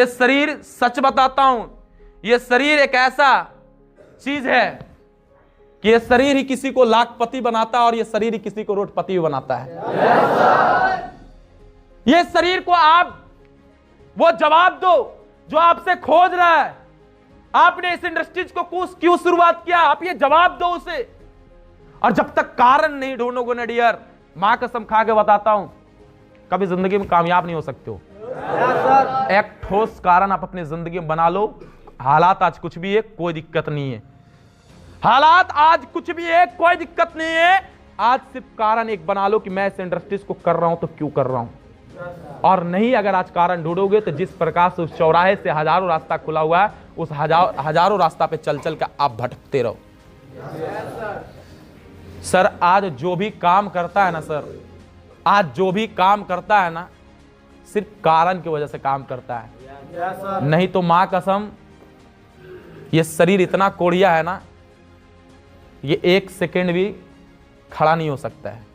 शरीर सच बताता हूं, ये शरीर एक ऐसा चीज है कि ये शरीर ही किसी को लाखपति बनाता है और ये शरीर ही किसी को रोडपति भी बनाता है। ये शरीर को आप वो जवाब दो जो आपसे खोज रहा है। आपने इस इंडस्ट्रीज को क्यों शुरुआत किया, आप ये जवाब दो उसे। और जब तक कारण नहीं ढूंढोगे ना डियर, मां कसम खा के बताता हूं, कभी जिंदगी में कामयाब नहीं हो सकते हो। एक ठोस कारण आप अपनी जिंदगी में बना लो। हालात आज कुछ भी है, कोई दिक्कत नहीं है। हालात आज कुछ भी है, कोई दिक्कत नहीं है। आज सिर्फ कारण एक बना लो कि मैं इस इंडस्ट्रीज को कर रहा हूं तो क्यों कर रहा हूं। और नहीं, अगर आज कारण ढूंढोगे तो जिस प्रकार से उस चौराहे से हजारों रास्ता खुला हुआ है, उस हजारों रास्ता पे चल चल कर आप भटकते रहो। सर आज जो भी काम करता है ना सर, आज जो भी काम करता है ना, सिर्फ कारण की वजह से काम करता है। नहीं तो मां कसम ये शरीर इतना कोढ़िया है ना, ये एक सेकेंड भी खड़ा नहीं हो सकता है।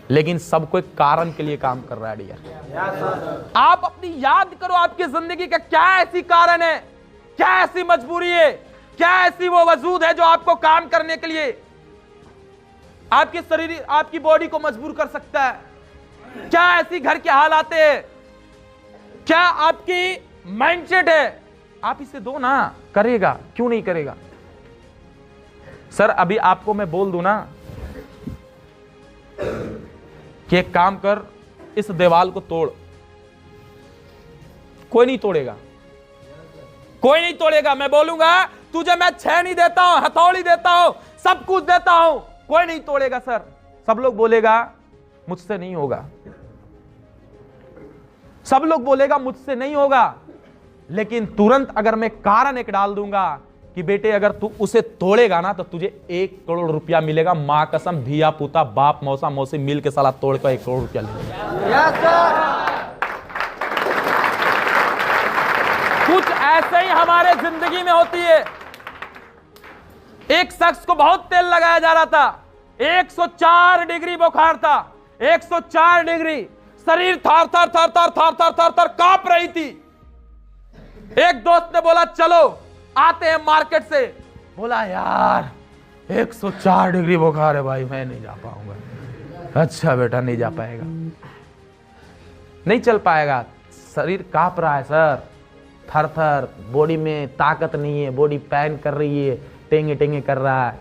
लेकिन सब कोई कारण के लिए काम कर रहा है डियर। आप अपनी याद करो, आपकी जिंदगी का क्या ऐसी कारण है, क्या ऐसी मजबूरी है, क्या ऐसी वो वजूद है जो आपको काम करने के लिए आपके शरीर, आपकी बॉडी को मजबूर कर सकता है। क्या ऐसी घर के हालात है, क्या आपकी माइंडसेट है, आप इसे दो ना, करेगा, क्यों नहीं करेगा। सर अभी आपको मैं बोल दूं ना कि एक काम कर, इस दीवार को तोड़, कोई नहीं तोड़ेगा, कोई नहीं तोड़ेगा। मैं बोलूंगा तुझे मैं छेनी देता हूं, हथौड़ी देता हूं, सब कुछ देता हूं, कोई नहीं तोड़ेगा। सर सब लोग बोलेगा मुझसे नहीं होगा, सब लोग बोलेगा मुझसे नहीं होगा। लेकिन तुरंत अगर मैं कारण एक डाल दूंगा कि बेटे अगर तू उसे तोड़ेगा ना तो तुझे 1 करोड़ रुपया मिलेगा। मां कसम, धिया पुता, बाप मौसा मौसी मिल के साला तोड़ कर 1 करोड़ रुपया लेगा। कुछ ऐसे ही हमारे जिंदगी में होती है। एक शख्स को बहुत तेल लगाया जा रहा था, 104 डिग्री बुखार था, 104 डिग्री, शरीर थर थर थर थर थर थर थर थर कांप रही थी। एक दोस्त ने बोला चलो आते हैं मार्केट से। बोला यार 104 डिग्री बुखार है भाई, मैं नहीं जा पाऊंगा। अच्छा बेटा नहीं जा पाएगा, नहीं चल पाएगा, शरीर कांप रहा है सर, थर थर, बॉडी में ताकत नहीं है, बॉडी पैन कर रही है, टेंगे टेंगे कर रहा है,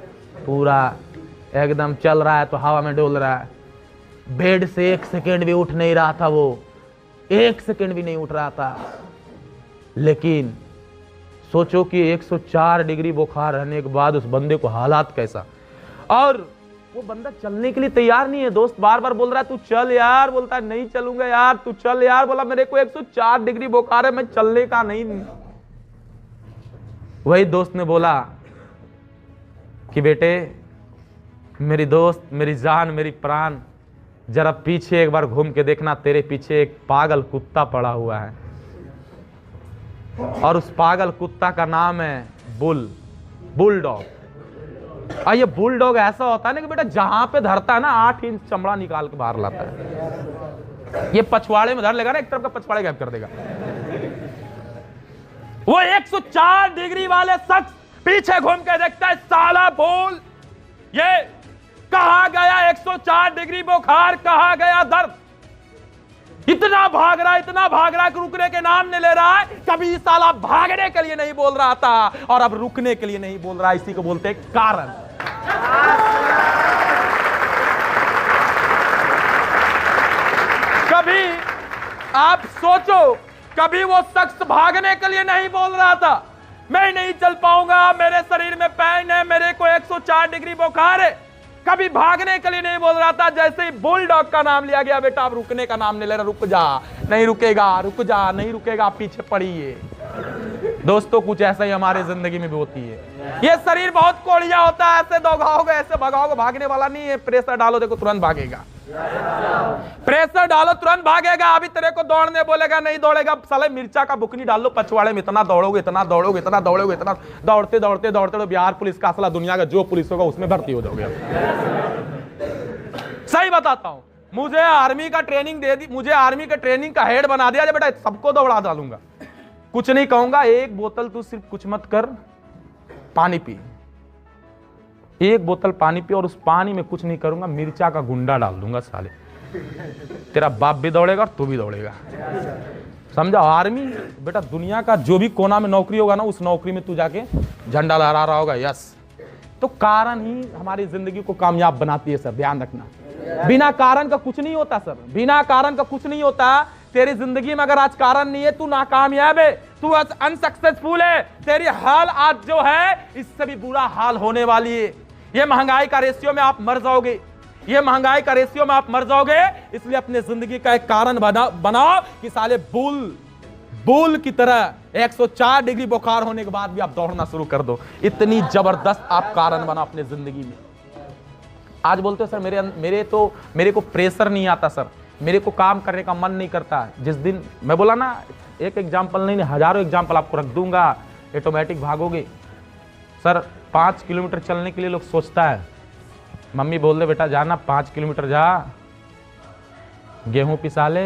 पूरा एकदम चल रहा है तो हवा में डोल रहा है। बेड से 1 सेकेंड भी उठ नहीं रहा था, वो 1 सेकेंड भी नहीं उठ रहा था। लेकिन सोचो कि 104 डिग्री बुखार रहने के बाद उस बंदे को हालात कैसा, और वो बंदा चलने के लिए तैयार नहीं है। दोस्त बार बार बोल रहा है तू चल यार, बोलता है नहीं चलूंगा यार, तू चल यार। बोला मेरे को 104 डिग्री बुखार है, मैं चलने का नहीं। वही दोस्त ने बोला कि बेटे मेरी दोस्त, मेरी जान, मेरी प्राण, जरा पीछे एक बार घूम के देखना, तेरे पीछे एक पागल कुत्ता पड़ा हुआ है, और उस पागल कुत्ता का नाम है बुलडॉग। और ये बुलडॉग ऐसा होता है ना कि बेटा जहां पे धरता है ना 8 इंच चमड़ा निकाल के बाहर लाता है। ये पछवाड़े में धर लेगा ना, एक तरफ का पछवाड़े गायब कर देगा। वो 104 डिग्री वाले शख्स पीछे घूम के देखता है, साला बोल ये कहां गया 104 डिग्री बुखार, कहां गया दर्द? इतना भाग रहा कि रुकने के नाम नहीं ले रहा है। कभी साला भागने के लिए नहीं बोल रहा था और अब रुकने के लिए नहीं बोल रहा। इसी को बोलते हैं कारण। कभी आप सोचो, कभी वो शख्स भागने के लिए नहीं बोल रहा था, मैं नहीं चल पाऊंगा, मेरे शरीर में पेन है, मेरे को 104 डिग्री बुखार है, कभी भागने के लिए नहीं बोल रहा था। जैसे ही बुलडॉग का नाम लिया गया, बेटा अब रुकने का नाम नहीं ले रहा, रुक जा, नहीं रुकेगा, रुक जा, नहीं रुकेगा, पीछे पड़िए। दोस्तों कुछ ऐसा ही हमारे जिंदगी में भी होती है। ये शरीर बहुत कोड़िया होता है, ऐसे दौड़ाओगे, ऐसे भगाओगे, भागने वाला नहीं है। प्रेशर डालो, देखो तुरंत भागेगा। प्रेशर डालो, तुरंत भागेगा। अभी तेरे को दौड़ने बोलेगा, नहीं दौड़ेगा। साले मिर्चा का बुकनी डाल लो पछवाड़े में, इतना दौड़ोगे, इतना दौड़ोगे, इतना दौड़ोगे, इतना दौड़ते दौड़ते दौड़ते तो बिहार पुलिस का असला दुनिया का जो पुलिस होगा उसमें भर्ती हो जाओगे। सही बताता हूं, मुझे आर्मी का ट्रेनिंग दे दी, मुझे आर्मी के ट्रेनिंग का हेड बना दिया, बेटा सबको दौड़ा डालूंगा, कुछ नहीं कहूंगा, एक बोतल तू सिर्फ कुछ मत कर, पानी पी, एक बोतल पानी पी, और उस पानी में कुछ नहीं करूंगा, मिर्चा का गुंडा डाल दूंगा। साले तेरा बाप भी दौड़ेगा और तू भी दौड़ेगा। समझा? आर्मी बेटा दुनिया का जो भी कोना में नौकरी होगा ना, उस नौकरी में तू जाके झंडा लहरा रहा होगा। यस, तो कारण ही हमारी जिंदगी को कामयाब बनाती है सर, ध्यान रखना। बिना कारण का कुछ नहीं होता सर, बिना कारण का कुछ नहीं होता। तेरी जिंदगी में अगर आज कारण नहीं है, तू नाकामयाब है, तू आज अनसक्सेसफुल है। तेरी हाल आज जो है, इससे भी बुरा हाल होने वाली है। ये महंगाई का रेशियो में आप मर जाओगे, ये महंगाई का रेशियो में आप मर जाओगे। इसलिए अपने जिंदगी का एक कारण बनाओ कि साले बुल की तरह 104 डिग्री बुखार होने के बाद भी आप दौड़ना शुरू कर दो। इतनी जबरदस्त आप कारण बनाओ अपने जिंदगी में। आज बोलते हो सर मेरे को प्रेशर नहीं आता सर, मेरे को काम करने का मन नहीं करता। जिस दिन मैं बोला ना, एक एग्जाम्पल नहीं, हजारों एग्जाम्पल आपको रख दूंगा, ऑटोमेटिक भागोगे सर। 5 किलोमीटर चलने के लिए लोग सोचता है, मम्मी बोल दे बेटा जाना 5 किलोमीटर जा, गेहूं पिसा ले,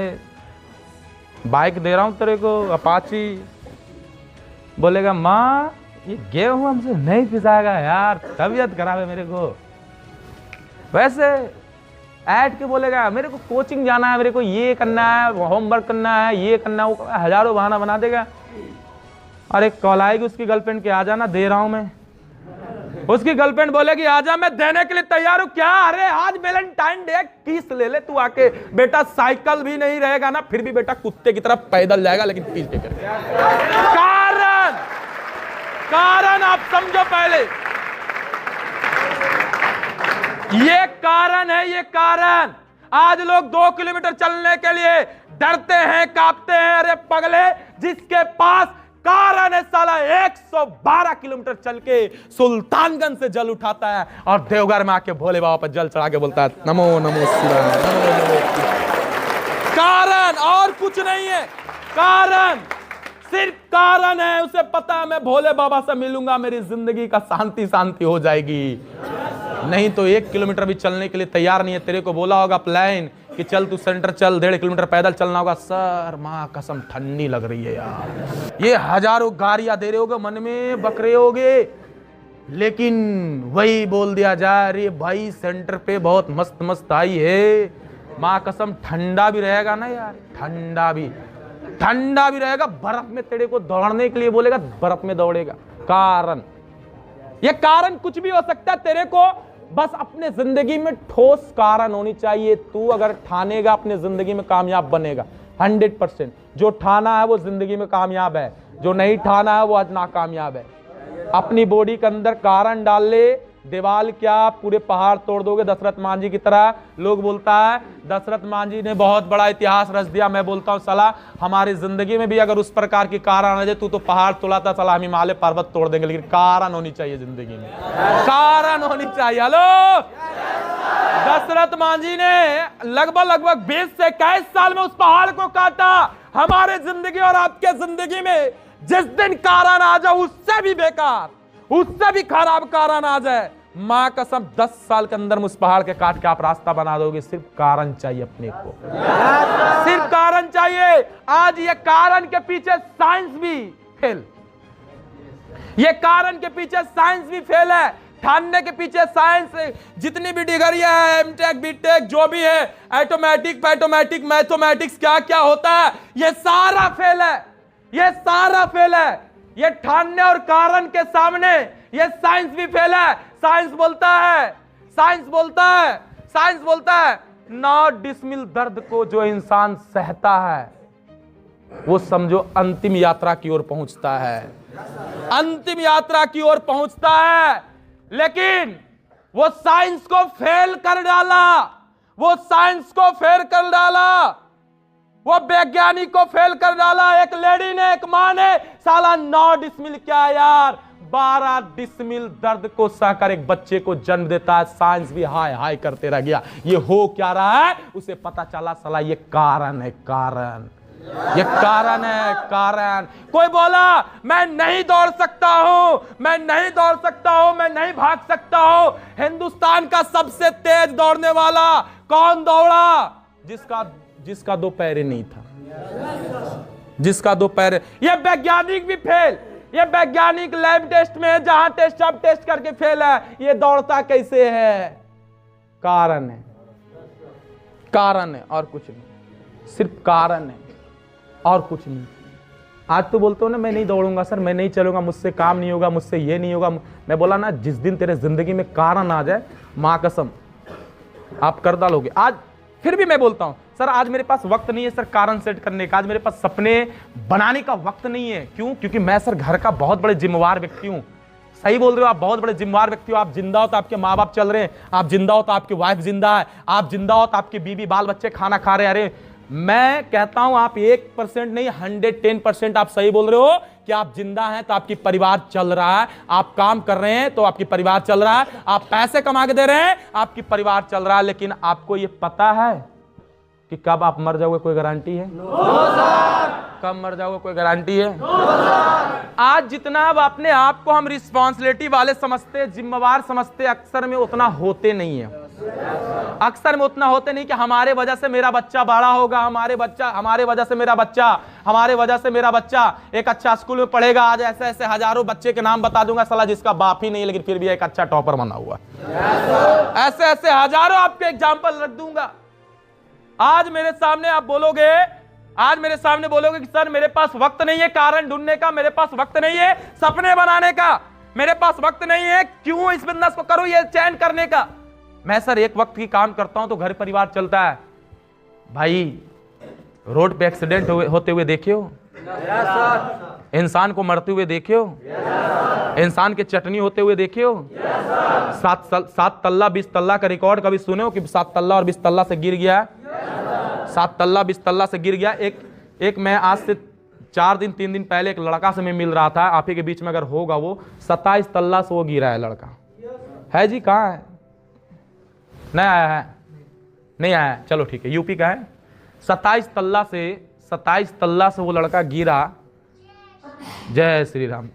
बाइक दे रहा हूं तेरे को अपाची। बोलेगा माँ ये गेहूं हमसे नहीं पिसाएगा यार, तबीयत खराब है मेरे को। वैसे ऐड के बोलेगा मेरे को कोचिंग जाना है, मेरे को ये करना है, होमवर्क करना है, ये करना है, वो हजारों बहाना बना देगा। अरे कॉल आएगी उसकी गर्लफ्रेंड के, आ जाना दे रहा हूं मैं। उसकी गर्लफ्रेंड बोलेगी आजा मैं देने के लिए तैयार हूं। क्या? अरे आज वैलेंटाइन डे, किस ले ले तू आके। बेटा साइकिल भी नहीं रहेगा ना, फिर भी बेटा कुत्ते की तरफ पैदल जाएगा, लेकिन पीछे करके। कारण आप समझो पहले, ये कारण है, ये कारण। आज लोग 2 किलोमीटर चलने के लिए डरते हैं, कांपते हैं। अरे पगले, जिसके पास कारण है साला 112 किलोमीटर चल के सुल्तानगंज से जल उठाता है और देवघर में आके भोले बाबा पर जल चढ़ा के बोलता है नमो नमो शिवाय, नमो नमो। कारण और कुछ नहीं है, कारण सिर्फ कारण है। उसे पता है मैं भोले बाबा से मिलूंगा, मेरी जिंदगी का शांति हो जाएगी। नहीं तो 1 किलोमीटर भी चलने के लिए तैयार नहीं है। तेरे को बोला होगा प्लान कि चल तू सेंटर चल, 1.5 किलोमीटर पैदल चलना होगा। सर माँ कसम ठंडी लग रही है यार। ये हजारों गाड़ियां दे रहे होगे, मन में बकरे होगे, लेकिन वही बोल दिया जाए अरे भाई सेंटर पे बहुत मस्त मस्त आई है। माँ कसम ठंडा भी रहेगा ना यार, ठंडा भी रहेगा। बर्फ में तेरे को दौड़ने के लिए बोलेगा, बर्फ में दौड़ेगा। कारण, ये कारण कुछ भी हो सकता है। तेरे को बस अपने जिंदगी में ठोस कारण होनी चाहिए। तू अगर ठानेगा अपने जिंदगी में कामयाब बनेगा 100%। जो ठाना है वो जिंदगी में कामयाब है, जो नहीं ठाना है वो आज नाकामयाब है। अपनी बॉडी के अंदर कारण डाल ले, दीवाल क्या पूरे पहाड़ तोड़ दोगे दशरथ मांझी की तरह। लोग बोलता है दशरथ मांझी ने बहुत बड़ा इतिहास रच दिया। मैं बोलता हूं साला हमारी जिंदगी में भी अगर उस प्रकार की कारण आ जाए, तू तो पहाड़ तोड़ाता साला हम हिमालय पर्वत तोड़ देंगे। लेकिन कारण होनी चाहिए जिंदगी में, कारण होनी चाहिए। हेलो, दशरथ मांझी ने लगभग 20 से 21 साल में उस पहाड़ को काटा। हमारे जिंदगी और आपके जिंदगी में जिस दिन कारण आ जाए, उससे भी बेकार, उससे भी खराब कारण आ जाए, मां कसम 10 साल के अंदर उस पहाड़ के काट के आप रास्ता बना दोगे। सिर्फ कारण चाहिए अपने को, सिर्फ कारण चाहिए। आज ये कारण के पीछे साइंस भी फेल, ये कारण के पीछे साइंस भी फेल है। ठानने के पीछे साइंस जितनी भी डिग्रियां है, एमटेक बीटेक जो भी है, ऑटोमेटिक पैटोमेटिक मैथमेटिक्स क्या क्या होता है, ये सारा फेल है, ये सारा फेल है। ये ठानने और कारण के सामने ये साइंस भी फेल है। साइंस बोलता है, साइंस बोलता है, साइंस बोलता है 9 डिसमिल दर्द को जो इंसान सहता है वो समझो अंतिम यात्रा की ओर पहुंचता है, अंतिम यात्रा की ओर पहुंचता है। लेकिन वो साइंस को फेल कर डाला, वो साइंस को फेल कर डाला, वो वैज्ञानिक को फेल कर डाला। एक लेडी ने, एक मां ने साला 9 डिसमिल क्या यार 12 डिसमिल दर्द को सहकर एक बच्चे को जन्म देता है। साइंस भी हाय हाय करते रह गया, ये हो क्या रहा है उसे पता चला, साला ये कारण है, कारण, ये कारण है, कारण। कोई बोला मैं नहीं दौड़ सकता हूं, मैं नहीं दौड़ सकता हूं, मैं नहीं भाग सकता हूं। हिंदुस्तान का सबसे तेज दौड़ने वाला कौन दौड़ा? जिसका 2 पैर नहीं था, जिसका 2 पैर। ये वैज्ञानिक भी फेल, ये वैज्ञानिक लैब टेस्ट में है, जहां टेस्ट अब टेस्ट करके फेल है। ये दौड़ता कैसे है? कारण है, कारण है और कुछ नहीं, सिर्फ कारण है और कुछ नहीं। आज तो बोलते हो ना मैं नहीं दौड़ूंगा सर, मैं नहीं चलूंगा, मुझसे काम नहीं होगा, मुझसे ये नहीं होगा। मैं बोला ना जिस दिन तेरे जिंदगी में कारण आ जाए, मां कसम आप कर डालोगे। आज फिर भी मैं बोलता हूं सर आज मेरे पास वक्त नहीं है सर कारण सेट करने का, आज मेरे पास सपने बनाने का वक्त नहीं है। क्यों? क्योंकि मैं सर घर का बहुत बड़े जिम्मेवार व्यक्ति हूं। सही बोल रहे हो, आप बहुत बड़े जिम्मेवार व्यक्ति हो। आप जिंदा हो तो आपके माँ बाप चल रहे हैं, आप जिंदा हो तो आपकी वाइफ जिंदा है, आप जिंदा हो तो आपकी बीवी बाल बच्चे खाना खा रहे हैं। अरे मैं कहता हूं आप 1% नहीं 110% आप सही बोल रहे हो कि आप जिंदा हैं तो आपकी परिवार चल रहा है, आप काम कर रहे हैं तो आपकी परिवार चल रहा है, आप पैसे कमा के दे रहे हैं आपकी परिवार चल रहा है। लेकिन आपको यह पता है कि कब आप मर जाओगे? कोई गारंटी है? कब मर जाओगे? कोई गारंटी है? आज जितना अब अपने आप को हम रिस्पॉन्सिबिलिटी वाले समझते, जिम्मेवार समझते, अक्सर में उतना होते नहीं है। अक्सर में उतना होते नहीं कि हमारे वजह से मेरा बच्चा बड़ा होगा, हमारे वजह से मेरा बच्चा एक अच्छा स्कूल में पढ़ेगा। आज ऐसे ऐसे हजारों बच्चे के नाम बता दूंगा साला जिसका बाप ही नहीं है लेकिन फिर भी एक अच्छा टॉपर बना हुआ। ऐसे ऐसे हजारों आपके एग्जाम्पल रख दूंगा। आज मेरे सामने आप बोलोगे, आज मेरे सामने बोलोगे कि सर मेरे पास वक्त नहीं है कारण ढूंढने का, मेरे पास वक्त नहीं है सपने बनाने का, मेरे पास वक्त नहीं है क्यों इस बिजनेस को करूं ये चैन करने का। मैं सर एक वक्त की काम करता हूं तो घर परिवार चलता है। भाई रोड पे एक्सीडेंट होते हुए देखे हो? इंसान को मरते हुए देखे हो? इंसान के चटनी होते हुए देखे हो? 7 तल्ला 20 तल्ला का रिकॉर्ड कभी सुने हो कि 7 तल्ला और 20 तल्ला से गिर गया? 7 तल्ला 20 तल्ला से गिर गया। एक मैं आज से 4 दिन 3 दिन पहले एक लड़का से मैं मिल रहा था, आप ही के बीच में अगर होगा वो 27 तल्ला से वो गिरा है लड़का। है जी? कहाँ है? नहीं आया है? नहीं आया है, चलो ठीक है। यूपी का है। 27 तल्ला से वो लड़का गिरा। जय श्री राम।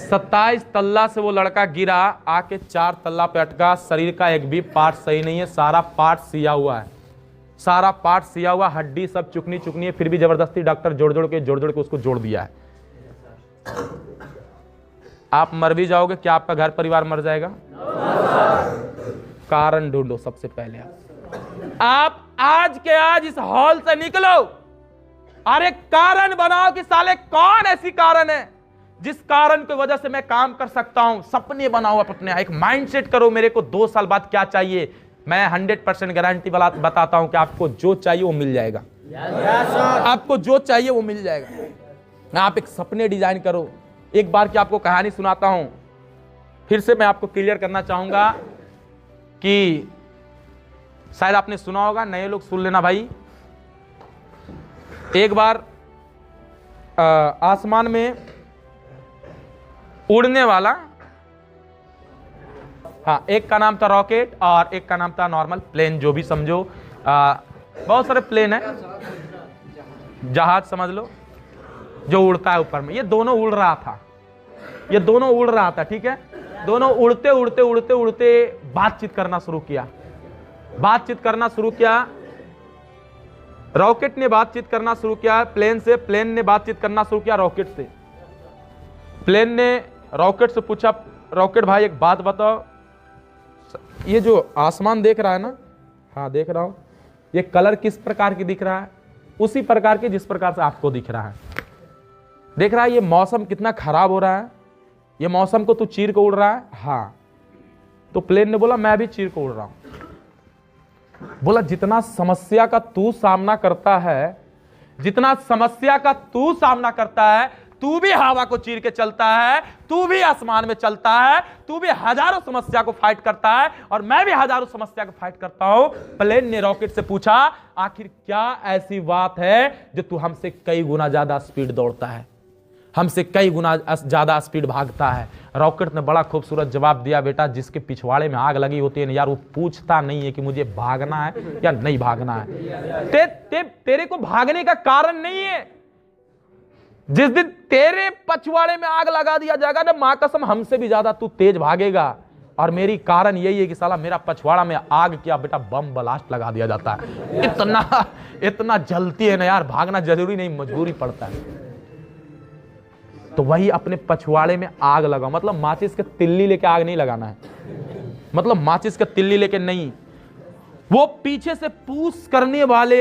27 तल्ला से वो लड़का गिरा, आके 4 तल्ला पे अटका। शरीर का एक भी पार्ट सही नहीं है, सारा पार्ट सिया हुआ है, सारा पार्ट सिया हुआ, हड्डी सब चुकनी है, फिर भी जबरदस्ती डॉक्टर जोड़ जोड़ के उसको जोड़ दिया है। आप मर भी जाओगे, क्या आपका घर परिवार मर जाएगा? कारण ढूंढो सबसे पहले। आप आज के आज इस हॉल से निकलो और एक कारण बनाओ कि साले कौन ऐसी कारण है जिस कारण की वजह से मैं काम कर सकता हूं। सपने बनाओ अपने, एक माइंडसेट करो मेरे को 2 साल बाद क्या चाहिए। मैं 100% गारंटी वाला बताता हूं कि आपको जो चाहिए वो मिल जाएगा। आपको जो चाहिए वो मिल जाएगा। आप एक सपने डिजाइन करो। एक बार की आपको कहानी सुनाता हूं, फिर से मैं आपको क्लियर करना चाहूंगा कि शायद आपने सुना होगा, नए लोग सुन लेना भाई। एक बार आसमान में उड़ने वाला, हाँ, एक का नाम था रॉकेट और एक का नाम था नॉर्मल प्लेन, जो भी समझो। बहुत सारे प्लेन है, जहाज समझ लो, जो उड़ता है ऊपर में। ये दोनों उड़ रहा था, ये दोनों उड़ रहा था, ठीक है। दोनों उड़ते उड़ते उड़ते उड़ते बातचीत करना शुरू किया। बातचीत करना शुरू किया, रॉकेट ने बातचीत करना शुरू किया प्लेन से, प्लेन ने बातचीत करना शुरू किया रॉकेट से। प्लेन ने रॉकेट से पूछा, रॉकेट भाई एक बात बताओ, ये जो आसमान देख रहा है ना, हाँ देख रहा हूं, ये कलर किस प्रकार की दिख रहा है? उसी प्रकार के जिस प्रकार से आपको दिख रहा है। देख रहा है ये मौसम कितना खराब हो रहा है, ये मौसम को तू चीर के उड़ रहा है? हाँ। तो प्लेन ने बोला मैं भी चीर के उड़ रहा हूं। बोला जितना समस्या का तू सामना करता है, जितना समस्या का तू सामना करता है, तू भी हवा को चीर के चलता है, तू भी आसमान में चलता है, तू भी हजारों समस्या को फाइट करता है और मैं भी हजारों समस्या को फाइट करता हूं। प्लेन ने रॉकेट से पूछा आखिर क्या ऐसी बात है जो तू हमसे कई गुना ज्यादा स्पीड दौड़ता है, हमसे कई गुना ज्यादा स्पीड भागता है? रॉकेट ने बड़ा खूबसूरत जवाब दिया, बेटा जिसके पिछवाड़े में आग लगी होती है ना यार, वो पूछता नहीं है कि मुझे भागना है या नहीं भागना है। तेरे को भागने का कारण नहीं है। जिस दिन तेरे पछवाड़े में आग लगा दिया जाएगा ना, मां कसम हमसे भी ज्यादा तू तेज भागेगा। और मेरी कारण यही है कि साला मेरा पछवाड़ा में आग किया बेटा, बम ब्लास्ट लगा दिया जाता है। इतना जलती है ना यार, भागना जरूरी नहीं मजबूरी पड़ता है। तो वही अपने पछवाड़े में आग लगा, मतलब माचिस के तिल्ली लेके आग नहीं लगाना है, मतलब माचिस के तिल्ली लेके नहीं, वो पीछे से पूछ करने वाले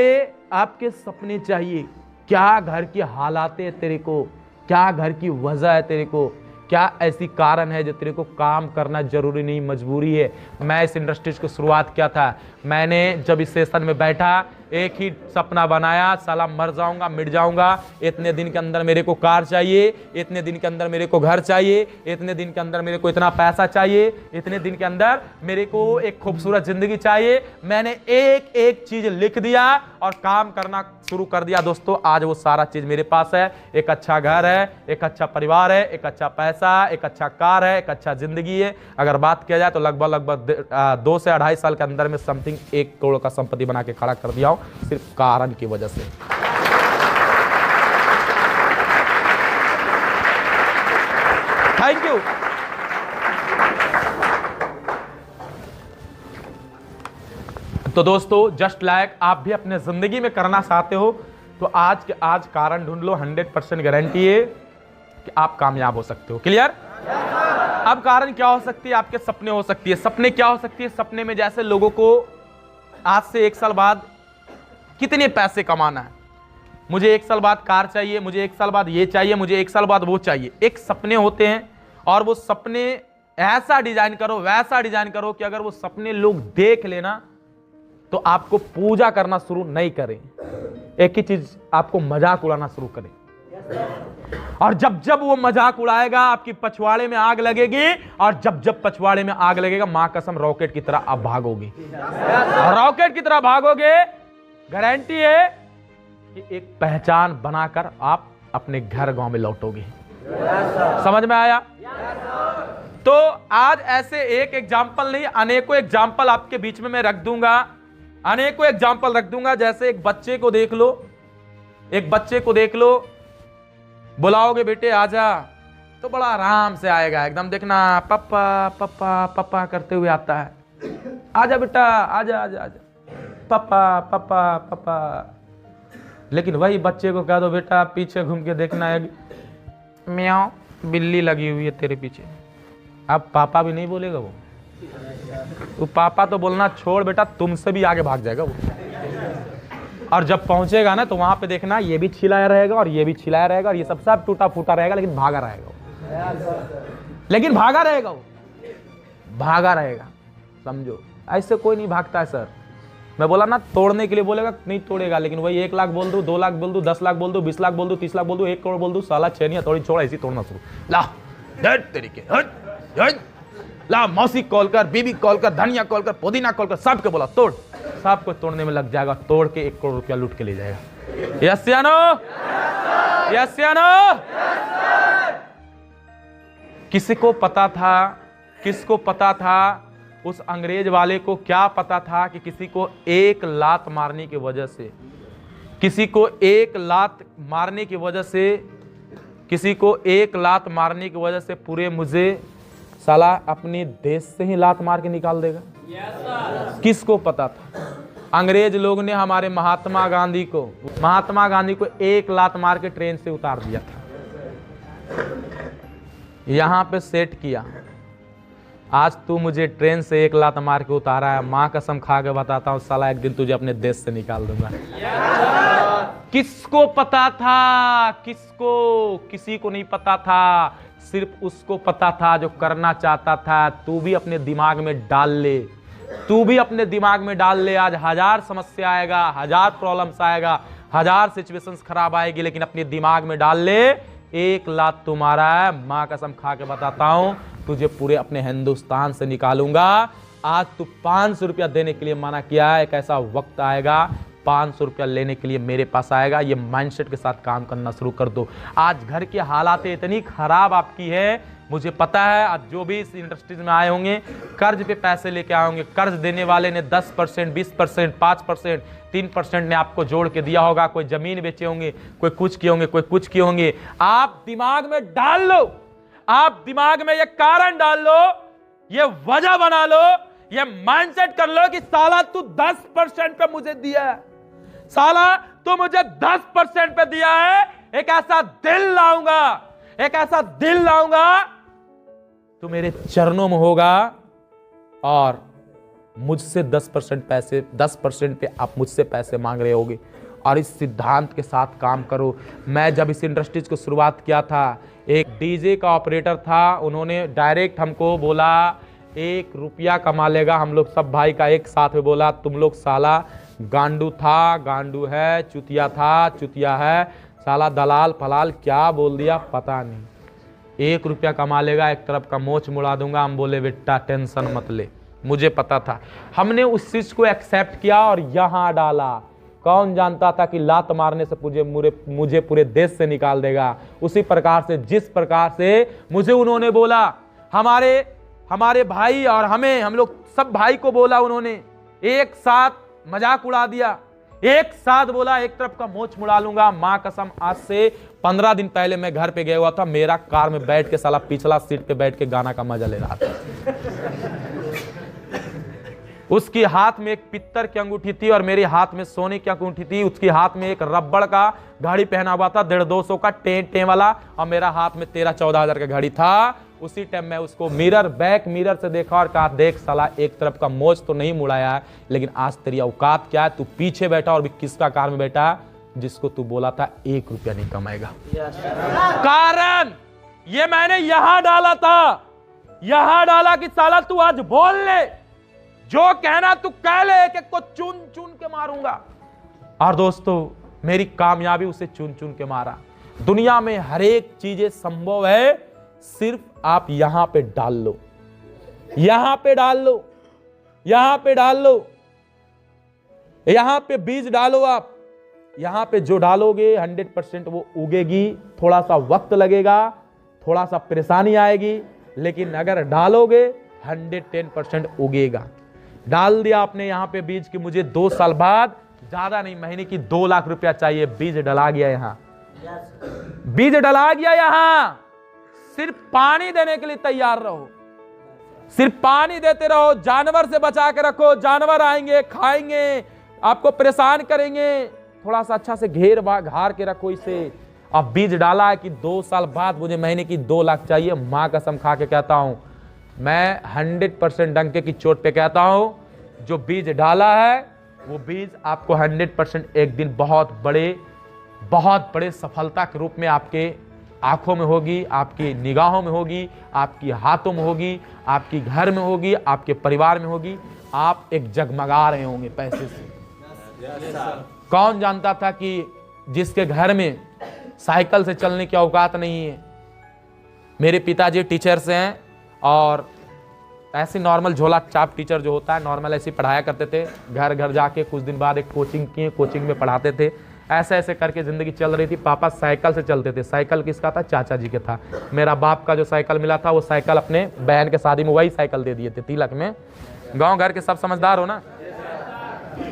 आपके सपने चाहिए। क्या घर की हालात है तेरे को, क्या घर की वजह है तेरे को, क्या ऐसी कारण है जो तेरे को काम करना जरूरी नहीं मजबूरी है। मैं इस इंडस्ट्री को शुरुआत किया था, मैंने जब इस सेशन में बैठा एक ही सपना बनाया, साला मर जाऊंगा मिट जाऊंगा, इतने दिन के अंदर मेरे को कार चाहिए, इतने दिन के अंदर मेरे को घर चाहिए, इतने दिन के अंदर मेरे को इतना पैसा चाहिए, इतने दिन के अंदर मेरे को एक खूबसूरत जिंदगी चाहिए। मैंने एक एक चीज लिख दिया और काम करना शुरू कर दिया। दोस्तों आज वो सारा चीज मेरे पास है, एक अच्छा घर है, एक अच्छा परिवार है, एक अच्छा पैसा, एक अच्छा कार है, एक अच्छा जिंदगी है। अगर बात किया जाए तो लगभग 2 से 2.5 साल के अंदर में समथिंग 1 करोड़ का संपत्ति बना के खड़ा कर दिया हूं, सिर्फ कारण की वजह से। Thank you. तो दोस्तों जस्ट लाइक आप भी अपने जिंदगी में करना चाहते हो तो आज के आज कारण ढूंढ लो, 100% गारंटी है कि आप कामयाब हो सकते हो। क्लियर? अब कारण क्या हो सकती है? आपके सपने हो सकती है। सपने क्या हो सकती है? सपने में जैसे लोगों को आज से 1 साल बाद कितने पैसे कमाना है, मुझे 1 साल बाद कार चाहिए, मुझे 1 साल बाद ये चाहिए, मुझे 1 साल बाद वो चाहिए। एक सपने होते हैं और वो सपने ऐसा डिजाइन करो, वैसा डिजाइन करो कि अगर वो सपने लोग देख लेना तो आपको पूजा करना शुरू नहीं करें, एक ही चीज आपको मजाक उड़ाना शुरू करें। और जब जब वो मजाक उड़ाएगा आपकी पछवाड़े में आग लगेगी, और जब जब पछवाड़े में आग लगेगा मां कसम रॉकेट की तरह आप भागोगे, रॉकेट की तरह भागोगे। गारंटी है कि एक पहचान बनाकर आप अपने घर गांव में लौटोगे। समझ में आया? तो आज ऐसे एक एग्जाम्पल नहीं, अनेकों एग्जाम्पल आपके बीच में मैं रख दूंगा, अनेकों एग्जाम्पल रख दूंगा। जैसे एक बच्चे को देख लो, एक बच्चे को देख लो, बुलाओगे बेटे आजा तो बड़ा आराम से आएगा, एकदम देखना पप्पा पप्पा पप्पा करते हुए आता है। आजा बेटा आजा आजा आजा, पप्पा पप्पा पप्पा। लेकिन वही बच्चे को कह दो बेटा पीछे घूम के देखना है, म्याऊं बिल्ली लगी हुई है तेरे पीछे, अब पापा भी नहीं बोलेगा वो पापा तो बोलना छोड़ बेटा, तुमसे भी आगे भाग जाएगा वो। और जब पहुंचेगा ना तो वहां पे देखना ये भी छिलाया रहेगा और ये भी छिलाया रहेगा और ये सब टूटा फूटा रहेगा, लेकिन भागा रहेगा वो, लेकिन भागा रहेगा वो, भागा रहेगा। समझो ऐसे कोई नहीं भागता है सर। मैं बोला ना तोड़ने के लिए बोलेगा नहीं तोड़ेगा, लेकिन वही 1 लाख बोल दूं, 2 लाख बोल दूं, 10 लाख बोल दूं, 20 लाख बोल दूं, 30 लाख बोल दूं, 1 करोड़ बोल दूं, साला छेनिया थोड़ी छोड़ ऐसी तोड़ना शुरू। ला तरीके ला, मौसी कॉल कर, बीबी कॉल कर, धनिया कॉल कर, पुदीना कॉल कर, सबके बोला तोड़, सबको तोड़ने में लग जाएगा, तोड़ के 1 करोड़ रुपया लूट के ले जाएगा। यस या नो? यस या नो? किसी को पता था, किसको पता था, उस अंग्रेज वाले को क्या पता था कि किसी को 1 लात मारने की वजह से, किसी को 1 लात मारने की वजह से, किसी को 1 लात मारने की वजह से पूरे मुझे साला अपने देश से ही लात मार के निकाल देगा। किसको पता था? अंग्रेज लोग ने हमारे महात्मा गांधी को 1 लात मार के ट्रेन से उतार दिया था। यहाँ पे सेट किया। आज तू मुझे ट्रेन से 1 लात मार के उतारा है, माँ कसम खा के बताता हूँ साला एक दिन तुझे अपने देश से निकाल दूंगा। किसको पता था? किसी को नहीं पता था, सिर्फ उसको पता था जो करना चाहता था। तू भी अपने दिमाग में डाल ले, तू भी अपने दिमाग में डाल ले। आज 1000 समस्या आएगा, 1000 प्रॉब्लम्स आएगा, 1000 सिचुएशंस खराब आएगी, लेकिन अपने दिमाग में डाल ले 1 लात तुम्हारा है। माँ कसम खा के बताता हूं तुझे पूरे अपने हिंदुस्तान से निकालूंगा। आज तू 500 रुपया देने के लिए मना किया है, एक ऐसा वक्त आएगा 500 रुपया लेने के लिए मेरे पास आएगा। ये माइंडसेट के साथ काम करना शुरू कर दो। आज घर की हालात इतनी खराब आपकी है, मुझे पता है। आज जो भी इस इंडस्ट्रीज में आए होंगे कर्ज पे पैसे लेके आए होंगे। कर्ज देने वाले ने 10%, 20%, 5%, 3% ने आपको जोड़ के दिया होगा। कोई जमीन बेचे होंगे, कोई कुछ किए होंगे, कोई कुछ किए होंगे। आप दिमाग में डाल लो, आप दिमाग में ये कारण डाल लो, ये वजह बना लो, ये माइंडसेट कर लो कि साला तू 10% पे मुझे दिया है, साला तू मुझे 10% पे दिया है। एक ऐसा दिल लाऊंगा, एक ऐसा दिल लाऊंगा, तू मेरे चरणों में होगा और मुझसे 10% पैसे, 10% पे आप मुझसे पैसे मांग रहे होगे। और इस सिद्धांत के साथ काम करो। मैं जब इस इंडस्ट्रीज को शुरुआत किया था, एक डीजे का ऑपरेटर था, उन्होंने डायरेक्ट हमको बोला 1 रुपया कमा लेगा। हम लोग सब भाई का एक साथ में बोला तुम लोग साला गांडू था, गांडू है, चुतिया था, चुतिया है, साला दलाल फलाल क्या बोल दिया पता नहीं। 1 रुपया कमा लेगा, एक तरफ का मोच मुड़ा दूंगा। हम बोले बेटा टेंशन मत ले, मुझे पता था। हमने उस चीज को एक्सेप्ट किया और यहां डाला। कौन जानता था कि लात मारने से मुझे पूरे देश से निकाल देगा। उसी प्रकार से जिस प्रकार से मुझे उन्होंने बोला, हमारे भाई और हम लोग सब भाई को बोला, उन्होंने एक साथ मजाक उड़ा दिया, एक साथ बोला एक तरफ का मोच मुड़ा लूंगा। मां कसम आज से 15 दिन पहले मैं घर पे गया हुआ था, मेरा कार में बैठ के साला पिछला सीट पे बैठ के गाना का मजा ले रहा था। उसकी हाथ में एक पित्तर की अंगूठी थी और मेरे हाथ में सोने की अंगूठी थी। उसके हाथ में एक रबड़ का घड़ी पहना हुआ था 150-200 का टे वाला, और मेरा हाथ में 13-14 हजार का घड़ी था। उसी टाइम मैं उसको बैक मिरर से देखा और कहा देख साला एक तरफ का मोच तो नहीं मुड़ाया है, लेकिन आज तेरी औकात क्या है। तू पीछे बैठा और भी किसका कार में बैठा, जिसको तू बोला था 1 रुपया नहीं कमाएगा। कारण ये मैंने यहां डाला था, यहां डाला कि साला तू आज बोल ले, जो कहना तू कह ले, एक को चुन चुन के मारूंगा। और दोस्तों मेरी कामयाबी उसे चुन चुन के मारा। दुनिया में हर एक चीजें संभव है, सिर्फ आप यहां पे डाल लो, यहां पे डाल लो, यहां पे डाल लो, यहां पे बीज डालो। आप यहां पे जो डालोगे 100% वो उगेगी। थोड़ा सा वक्त लगेगा, थोड़ा सा परेशानी आएगी, लेकिन अगर डालोगे 110% उगेगा। डाल दिया आपने यहां पे बीज कि मुझे 2 साल बाद, ज्यादा नहीं, महीने की 2 लाख रुपया चाहिए। बीज डला गया यहां, बीज डला गया यहां। सिर्फ पानी देने के लिए तैयार रहो, सिर्फ पानी देते रहो। जानवर से बचा के रखो, जानवर आएंगे खाएंगे, आपको परेशान करेंगे। थोड़ा सा अच्छा से घेर घार के रखो इसे। अब बीज डाला है कि 2 साल बाद मुझे महीने की 2 लाख चाहिए। मां कसम खा के कहता हूं, मैं 100% डंके की चोट पे कहता हूं, जो बीज डाला है वो बीज आपको 100% एक दिन बहुत बड़े सफलता के रूप में आपके आंखों में होगी, आपकी निगाहों में होगी, आपकी हाथों में होगी, आपकी घर में होगी, आपके परिवार में होगी। आप एक जगमगा रहे होंगे पैसे से। कौन जानता था कि जिसके घर में साइकिल से चलने की औकात नहीं है। मेरे पिताजी टीचर्स हैं और ऐसे नॉर्मल झोला चाप टीचर जो होता है नॉर्मल ऐसे पढ़ाया करते थे। घर घर जाके कुछ दिन बाद एक कोचिंग किए, कोचिंग में पढ़ाते थे। ऐसे ऐसे करके जिंदगी चल रही थी। पापा साइकिल से चलते थे। साइकिल किसका था? चाचा जी के था। मेरा बाप का जो साइकिल मिला था वो साइकिल अपने बहन के शादी में वही साइकिल दे दिए थे तिलक में। गांव घर के सब समझदार हो ना।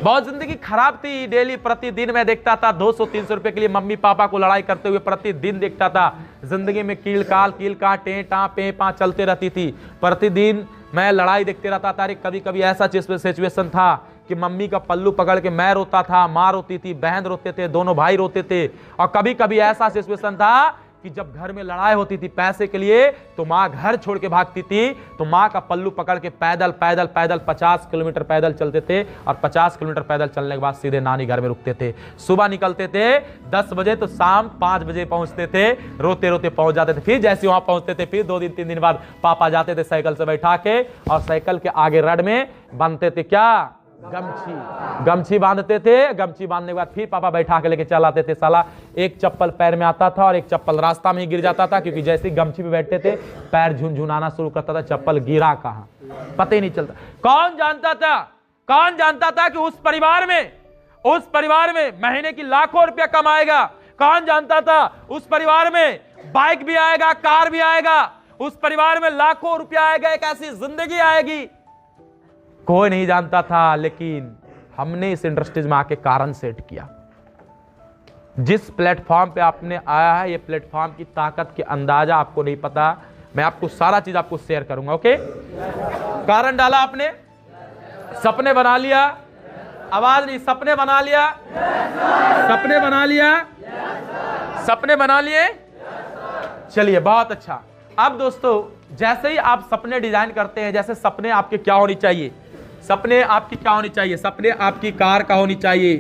बहुत जिंदगी खराब थी। डेली प्रतिदिन मैं देखता था 200-300 रुपए के लिए मम्मी पापा को लड़ाई करते हुए प्रतिदिन देखता था। जिंदगी में कील का टें टां पे पा चलते रहती थी। प्रतिदिन मैं लड़ाई देखते रहता था। कभी कभी ऐसा सिचुएशन था कि मम्मी का पल्लू पकड़ के मैं रोता था, माँ रोती थी, बहन रोते थे, दोनों भाई रोते थे। और कभी कभी ऐसा सिचुएशन था कि जब घर में लड़ाई होती थी पैसे के लिए तो माँ घर छोड़ के भागती थी, तो माँ का पल्लू पकड़ के पैदल पैदल पैदल 50 किलोमीटर पैदल चलते थे और 50 किलोमीटर पैदल चलने के बाद सीधे नानी घर में रुकते थे। सुबह निकलते थे 10 बजे तो शाम 5 बजे पहुंचते थे, रोते रोते पहुंच जाते थे। फिर जैसे वहां पहुंचते थे फिर 2 दिन 3 दिन बाद पापा जाते थे साइकिल से बैठा के और साइकिल के आगे रड में बांधते थे क्या, गमछी बांधते थे। गमछी बांधने के बाद फिर पापा बैठा के लेके चल आते थे। साला एक चप्पल पैर में आता था और एक चप्पल रास्ता में ही गिर जाता था, क्योंकि जैसे ही गमछी पे बैठते थे पैर झुनझुनाना शुरू करता था, चप्पल गिरा कहाँ पता ही नहीं चलता। कौन जानता था कि उस परिवार में महीने की लाखों रुपया कमाएगा। कौन जानता था उस परिवार में बाइक भी आएगा, कार भी आएगा, उस परिवार में लाखों रुपया आएगा, एक ऐसी जिंदगी आएगी। कोई नहीं जानता था, लेकिन हमने इस इंडस्ट्रीज में आके कारण सेट किया। जिस प्लेटफॉर्म पे आपने आया है, ये प्लेटफॉर्म की ताकत के अंदाजा आपको नहीं पता। मैं आपको सारा चीज आपको शेयर करूंगा। ओके, कारण डाला आपने, सपने बना लिया, आवाज नहीं, सपने बना लिया, सपने बना लिया, सपने बना लिए। चलिए बहुत अच्छा। अब दोस्तों जैसे ही आप सपने डिजाइन करते हैं, जैसे सपने आपके क्या होनी चाहिए, सपने आपकी क्या होनी चाहिए, सपने आपकी कार का होनी चाहिए,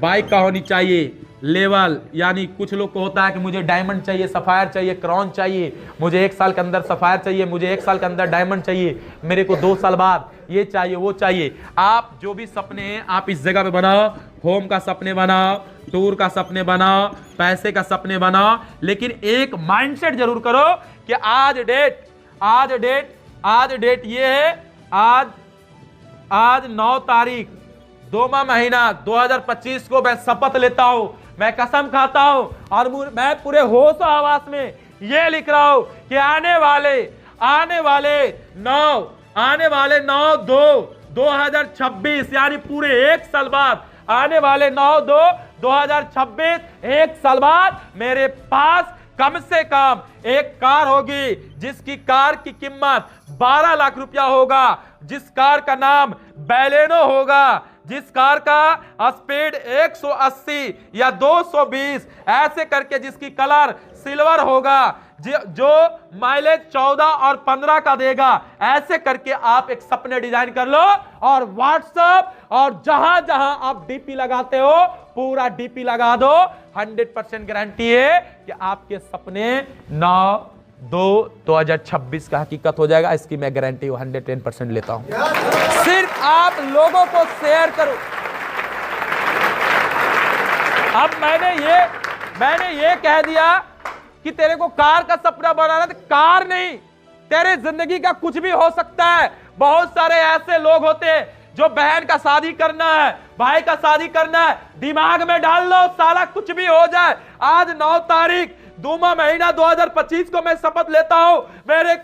बाइक का होनी चाहिए, लेवल, यानी कुछ लोग को होता है कि मुझे डायमंड चाहिए, सफायर चाहिए, क्राउन चाहिए, मुझे 1 साल के अंदर सफायर चाहिए, मुझे 1 साल के अंदर डायमंड चाहिए, मेरे को 2 साल बाद ये चाहिए वो चाहिए। आप जो भी सपने हैं आप इस जगह पे बनाओ। होम का सपने बनाओ, टूर का सपने बनाओ, पैसे का सपने बनाओ, लेकिन एक माइंडसेट जरूर करो कि आज डेट ये है, आज 9 तारीख 2वां महीना 2025 को मैं शपथ लेता हूं, मैं कसम खाता हूं और मैं पूरे होश और हवास में ये लिख रहा हूं कि आने वाले 9/2/2026 यानी पूरे 1 साल बाद, आने वाले 9/2/2026 1 साल बाद मेरे पास कम से कम एक कार होगी, जिसकी कार की कीमत 12 लाख रुपया होगा, जिस कार का नाम बैलेनो होगा, जिस कार का स्पीड 180 या 220 ऐसे करके, जिसकी कलर सिल्वर होगा, जो माइलेज 14 और 15 का देगा, ऐसे करके आप एक सपने डिजाइन कर लो और व्हाट्सएप और जहां जहां आप डीपी लगाते हो पूरा डीपी लगा दो। 100% गारंटी है कि आपके सपने 9/2/2026 का हकीकत हो जाएगा। इसकी मैं गारंटी 110% लेता हूं। सिर्फ आप लोगों को शेयर करो। अब मैंने ये कह दिया कि तेरे को कार का सपना बनाना, तो कार नहीं, तेरे जिंदगी का कुछ भी हो सकता है। बहुत सारे ऐसे लोग होते हैं जो बहन का शादी करना है, भाई का शादी करना है, दिमाग में डाल लो साला कुछ भी हो जाए। आज 9 तारीख 2वां महीना 2025 को मैं शपथ लेता हूं, मेरे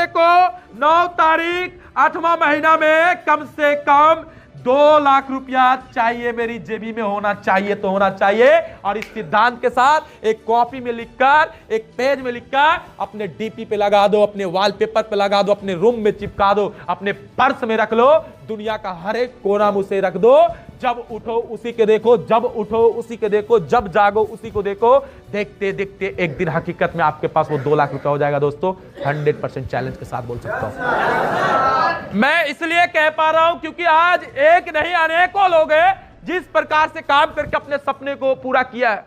को 9 तारीख 8वां महीना में कम से कम 2 लाख रुपया चाहिए, मेरी जेबी में होना चाहिए तो होना चाहिए। और इस सिद्धांत के साथ एक कॉपी में लिखकर, एक पेज में लिखकर अपने डीपी पे लगा दो, अपने वॉलपेपर पे लगा दो, अपने रूम में चिपका दो, अपने पर्स में रख लो, दुनिया का हर एक कोना में उसे रख दो। जब उठो उसी के देखो, जब उठो उसी के देखो, जब जागो उसी को देखो। देखते देखते एक दिन हकीकत में आपके पास वो 2 लाख रुपया हो जाएगा। दोस्तों 100% चैलेंज के साथ बोल सकता हूं। मैं इसलिए कह पा रहा हूं क्योंकि आज एक नहीं अनेकों लोग हैं जिस प्रकार से काम करके अपने सपने को पूरा किया है।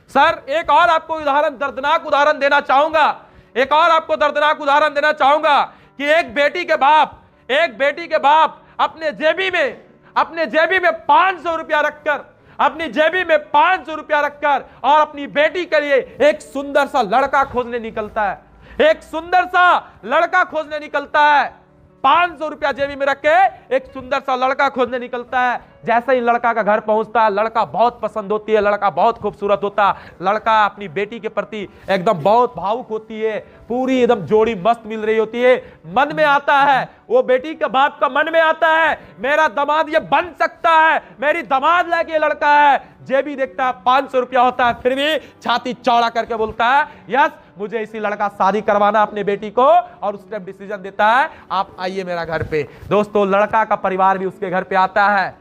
सर एक और आपको दर्दनाक उदाहरण देना चाहूंगा कि एक बेटी के बाप अपने जेबी में 500 रुपया रखकर और अपनी बेटी के लिए एक सुंदर सा लड़का खोजने निकलता है। 500 रुपया जेबी में रख के एक सुंदर सा लड़का खोजने निकलता है। जैसे ही लड़का का घर पहुंचता है, लड़का बहुत पसंद होती है, लड़का बहुत खूबसूरत होता है, लड़का अपनी बेटी के प्रति एकदम बहुत भावुक होती है, पूरी एकदम जोड़ी मस्त मिल रही होती है। मन में आता है, वो बेटी के बाप का मन में आता है, मेरा दामाद ये बन सकता है, मेरी दामाद लायक ये लड़का है। जेबी देखता है 500 रुपया होता है, फिर भी छाती चौड़ा करके बोलता है यस मुझे इसी लड़का शादी करवाना अपने बेटी को, और उस टाइम डिसीजन देता है आप आइए मेरा घर पे। दोस्तों लड़का का परिवार भी उसके घर पे आता है।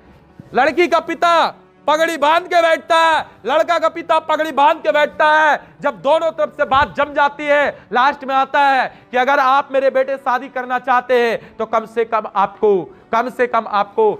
लड़की का पिता पगड़ी बांध के बैठता है, लड़का का पिता पगड़ी बांध के बैठता है। जब दोनों तरफ से बात जम जाती है, लास्ट में आता है कि अगर आप मेरे बेटे शादी करना चाहते हैं तो कम से कम आपको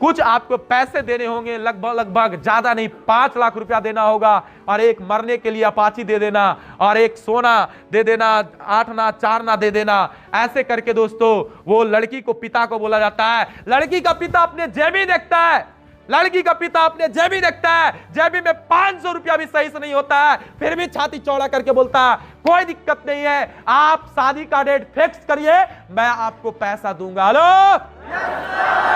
कुछ आपको पैसे देने होंगे, लगभग ज्यादा नहीं 5 लाख रुपया देना होगा, और एक मरने के लिए अपाची दे देना, और एक सोना दे देना, 8 ना 4 ना दे देना। ऐसे करके दोस्तों वो लड़की को पिता को बोला जाता है। लड़की का पिता अपने जेबी देखता है, लड़की का पिता अपने जेबी देखता है, जेबी में 500 रुपया भी सही से नहीं होता है, फिर भी छाती चौड़ा करके बोलता है कोई दिक्कत नहीं है, आप शादी का डेट फिक्स करिए, मैं आपको पैसा दूंगा। हेलो,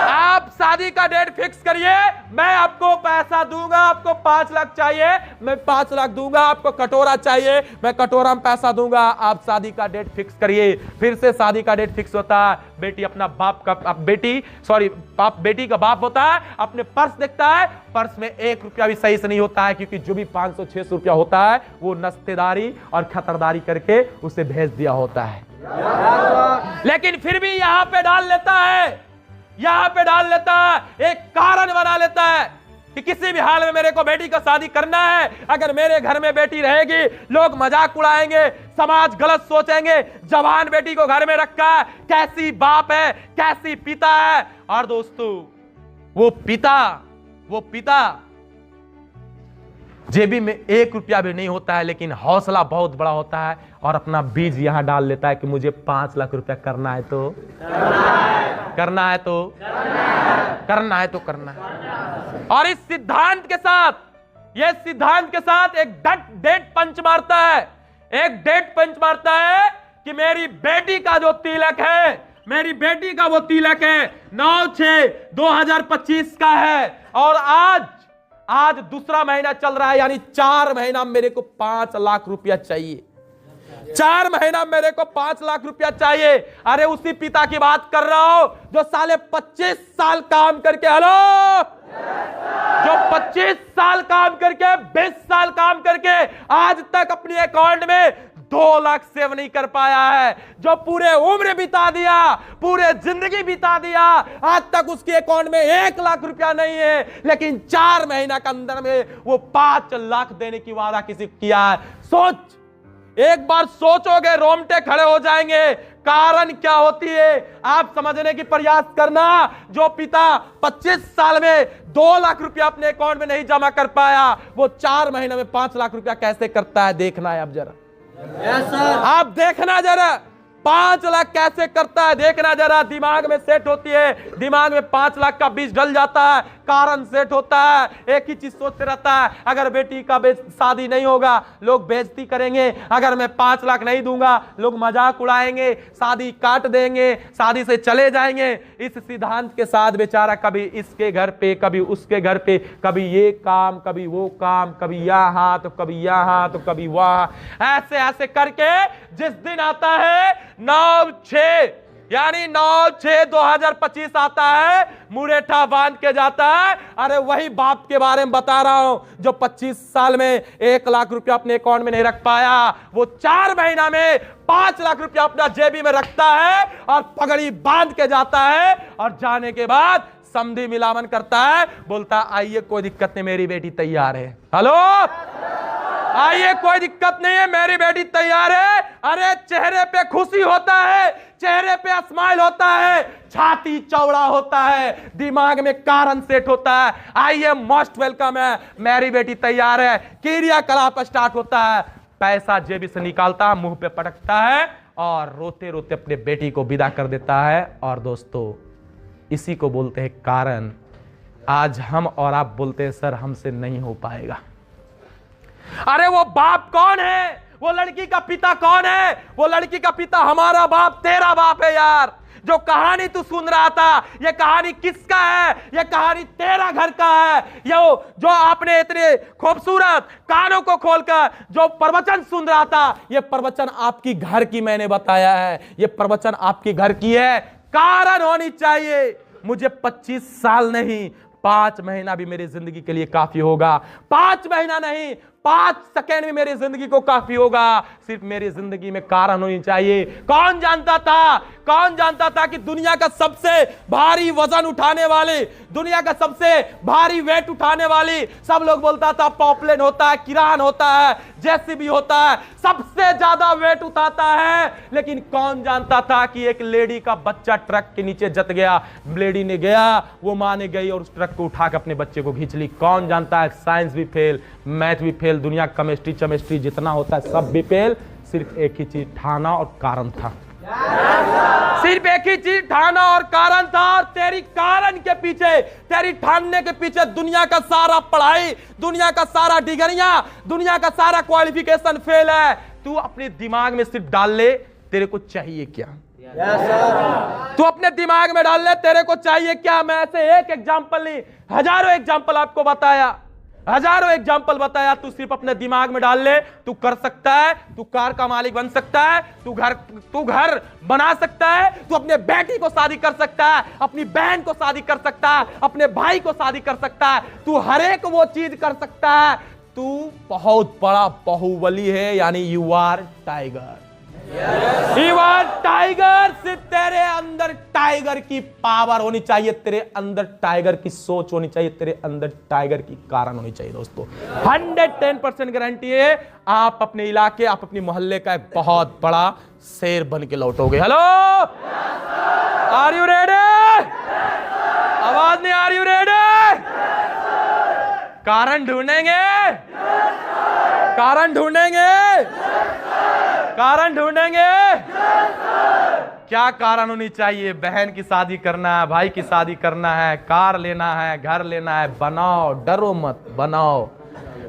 आप शादी का डेट फिक्स करिए, मैं आपको पैसा दूंगा। आपको 5 लाख चाहिए, मैं 5 लाख दूंगा। आपको कटोरा चाहिए, मैं कटोरा में पैसा दूंगा। आप शादी का डेट फिक्स करिए। फिर से शादी का डेट फिक्स होता है। बेटी अपना बेटी का बाप होता है, अपने पर्स देखता है, पर्स में 1 रुपया भी सही से नहीं होता है, क्योंकि जो भी 500-600 रुपया होता है वो नस्तेदारी और खतरदारी करके उसे भेज दिया होता है। लेकिन फिर भी यहां पे डाल लेता है, एक कारण बना लेता है कि किसी भी हाल में मेरे को बेटी का शादी करना है। अगर मेरे घर में बेटी रहेगी, लोग मजाक उड़ाएंगे, समाज गलत सोचेंगे, जवान बेटी को घर में रखा है, कैसी बाप है, कैसी पिता है। और दोस्तों वो पिता जेबी में 1 रुपया भी नहीं होता है, लेकिन हौसला बहुत बड़ा होता है, और अपना बीज यहां डाल लेता है कि मुझे 5 लाख रुपया करना है तो करना है। और इस सिद्धांत के साथ एक डेट पंच मारता है कि मेरी बेटी का जो तिलक है, मेरी बेटी का वो तिलक है 9/6/2025 का है, और आज दूसरा महीना चल रहा है, यानी 4 महीना मेरे को 5 लाख रुपया चाहिए। 4 महीना मेरे को 5 लाख रुपया चाहिए। अरे उसी पिता की बात कर रहा हूं जो साले 25 साल काम करके, जो 25 साल काम करके, 20 साल काम करके आज तक अपने अकाउंट में 2 लाख सेव नहीं कर पाया है, जो पूरे उम्र बिता दिया, पूरे जिंदगी बिता दिया, आज तक उसके अकाउंट में 1 लाख रुपया नहीं है, लेकिन 4 महीना के अंदर में वो 5 लाख देने की वादा किसी किया है। एक बार सोचोगे रोमटे खड़े हो जाएंगे। कारण क्या होती है आप समझने की प्रयास करना। जो पिता 25 साल में 2 लाख रुपया अपने अकाउंट में नहीं जमा कर पाया, वो 4 महीने में 5 लाख रुपया कैसे करता है, देखना है अब जरा। आप देखना जरा 5 लाख कैसे करता है, देखना जरा। दिमाग में सेट होती है, दिमाग में 5 लाख का बीज डल जाता है, कारण सेट होता है, एक ही चीज सोचते रहता है, अगर बेटी का शादी नहीं होगा लोग बेइज्जती करेंगे, अगर मैं 5 लाख नहीं दूंगा लोग मजाक उड़ाएंगे, शादी काट देंगे, शादी से चले जाएंगे। इस सिद्धांत के साथ बेचारा कभी इसके घर पे, कभी उसके घर पे, कभी ये काम, कभी वो काम, कभी यहाँ तो कभी यहाँ तो कभी वहां, ऐसे करके जिस दिन आता है 9/6/2025 आता है, मुरेठा बांध के जाता है। अरे वही बाप के बारे में बता रहा हूं जो 25 साल में 1 लाख रुपया अपने अकाउंट में नहीं रख पाया, वो 4 महीना में 5 लाख रुपया अपना जेबी में रखता है और पगड़ी बांध के जाता है, और जाने के बाद समधी मिलावन करता है, बोलता आइए कोई दिक्कत नहीं, मेरी बेटी तैयार है। हेलो, आइए कोई दिक्कत नहीं है, मेरी बेटी तैयार है। अरे चेहरे पे खुशी होता है, चेहरे पे स्माइल होता है, छाती चौड़ा होता है, दिमाग में कारण सेट होता है, आइए मोस्ट वेलकम है, मेरी बेटी तैयार है। क्रियाकलाप स्टार्ट होता है, पैसा जेबी से निकालता है, मुंह पे पटकता है और रोते रोते अपने बेटी को विदा कर देता है। और दोस्तों इसी को बोलते हैं कारण। आज हम और आप बोलते हैं सर हमसे नहीं हो पाएगा। अरे वो बाप कौन है, वो लड़की का पिता कौन है? वो लड़की का पिता हमारा बाप, तेरा बाप है यार। जो कहानी तू सुन रहा था, ये कहानी किसका है? ये कहानी तेरा घर का है। जो आपने इतने खूबसूरत कानों को खोलकर जो प्रवचन सुन रहा था, ये प्रवचन आपकी घर की मैंने बताया है, ये प्रवचन आपकी घर की है। कारण होनी चाहिए। मुझे 25 साल नहीं, 5 महीना भी मेरी जिंदगी के लिए काफी होगा। 5 महीना नहीं, 5 सेकेंड में मेरी जिंदगी को काफी होगा। सिर्फ मेरी जिंदगी में कारण होनी चाहिए। कौन जानता था कि दुनिया का सबसे भारी वजन उठाने वाले, दुनिया का सबसे भारी वेट उठाने वाली, सब लोग बोलता था पॉपलेन होता है, किरान होता है, जेसीबी होता है, सबसे ज्यादा वेट उठाता है। लेकिन कौन जानता था कि एक लेडी का बच्चा ट्रक के नीचे जत गया, लेडी ने गया, वो माँ ने गई और उस ट्रक को उठा के अपने बच्चे को खींच ली। कौन जानता है साइंस भी फेल, मैथ भी फेल, दुनिया केमिस्ट्री चेमिस्ट्री जितना होता है सब भी फेल। सिर्फ एक ही चीज ठाना और कारण था। सिर्फ एक ही चीज ठाना और कारण था। और तेरी कारण के पीछे, तेरी ठानने के पीछे दुनिया का सारा पढ़ाई, दुनिया का सारा डिग्रियां, दुनिया का सारा क्वालिफिकेशन फेल है। तू अपने दिमाग में सिर्फ डाल ले तेरे को चाहिए क्या। तू अपने दिमाग में डाल ले तेरे को चाहिए क्या। मैं ऐसे एक एग्जांपल नहीं, हजारों एग्जांपल आपको बताया, हजारों एग्जाम्पल बताया। तू सिर्फ अपने दिमाग में डाल ले, तू कर सकता है। तू कार का मालिक बन सकता है, तू घर बना सकता है, तू अपने बेटी को शादी कर सकता है, अपनी बहन को शादी कर सकता है, अपने भाई को शादी कर सकता है। तू हर एक वो चीज कर सकता है। तू बहुत बड़ा बाहुबली है, यानी you are tiger. You are tiger. सिर्फ तेरे अंदर टाइगर की पावर होनी चाहिए, तेरे अंदर टाइगर की सोच होनी चाहिए, तेरे अंदर टाइगर की कारण होनी चाहिए। दोस्तों 110% गारंटी है, आप अपने इलाके, आप अपने मोहल्ले का एक बहुत बड़ा शेर बन के लौटोगे। Hello, are you ready? आवाज नहीं, आर यू रेडी? कारण ढूंढेंगे, कारण ढूंढेंगे, कारण ढूंढेंगे। क्या कारण होनी चाहिए? बहन की शादी करना है, भाई की शादी करना है, कार लेना है, घर लेना है। बनाओ, डरो मत, बनाओ।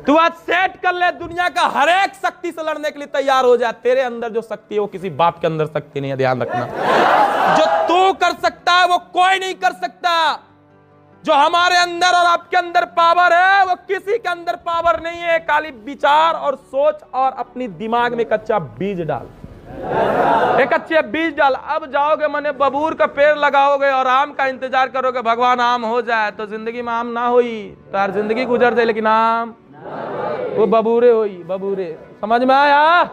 तू आज सेट कर ले, दुनिया का हर एक शक्ति से लड़ने के लिए तैयार हो जाए। तेरे अंदर जो शक्ति है वो किसी बाप के अंदर शक्ति नहीं है, ध्यान रखना। जो तू कर सकता है वो कोई नहीं कर सकता। जो हमारे अंदर और आपके अंदर पावर है वो किसी के अंदर पावर नहीं है। खाली विचार और सोच और अपनी दिमाग में कच्चा बीज डाल, एक अच्छे बीज डाल। अब जाओगे मने बबूर का पेड़ लगाओगे और आम का इंतजार करोगे भगवान आम हो जाए, तो जिंदगी में आम ना होई, तार जिंदगी गुजर जाए लेकिन आम वो बबूरे होई, बबूरे। समझ में आया?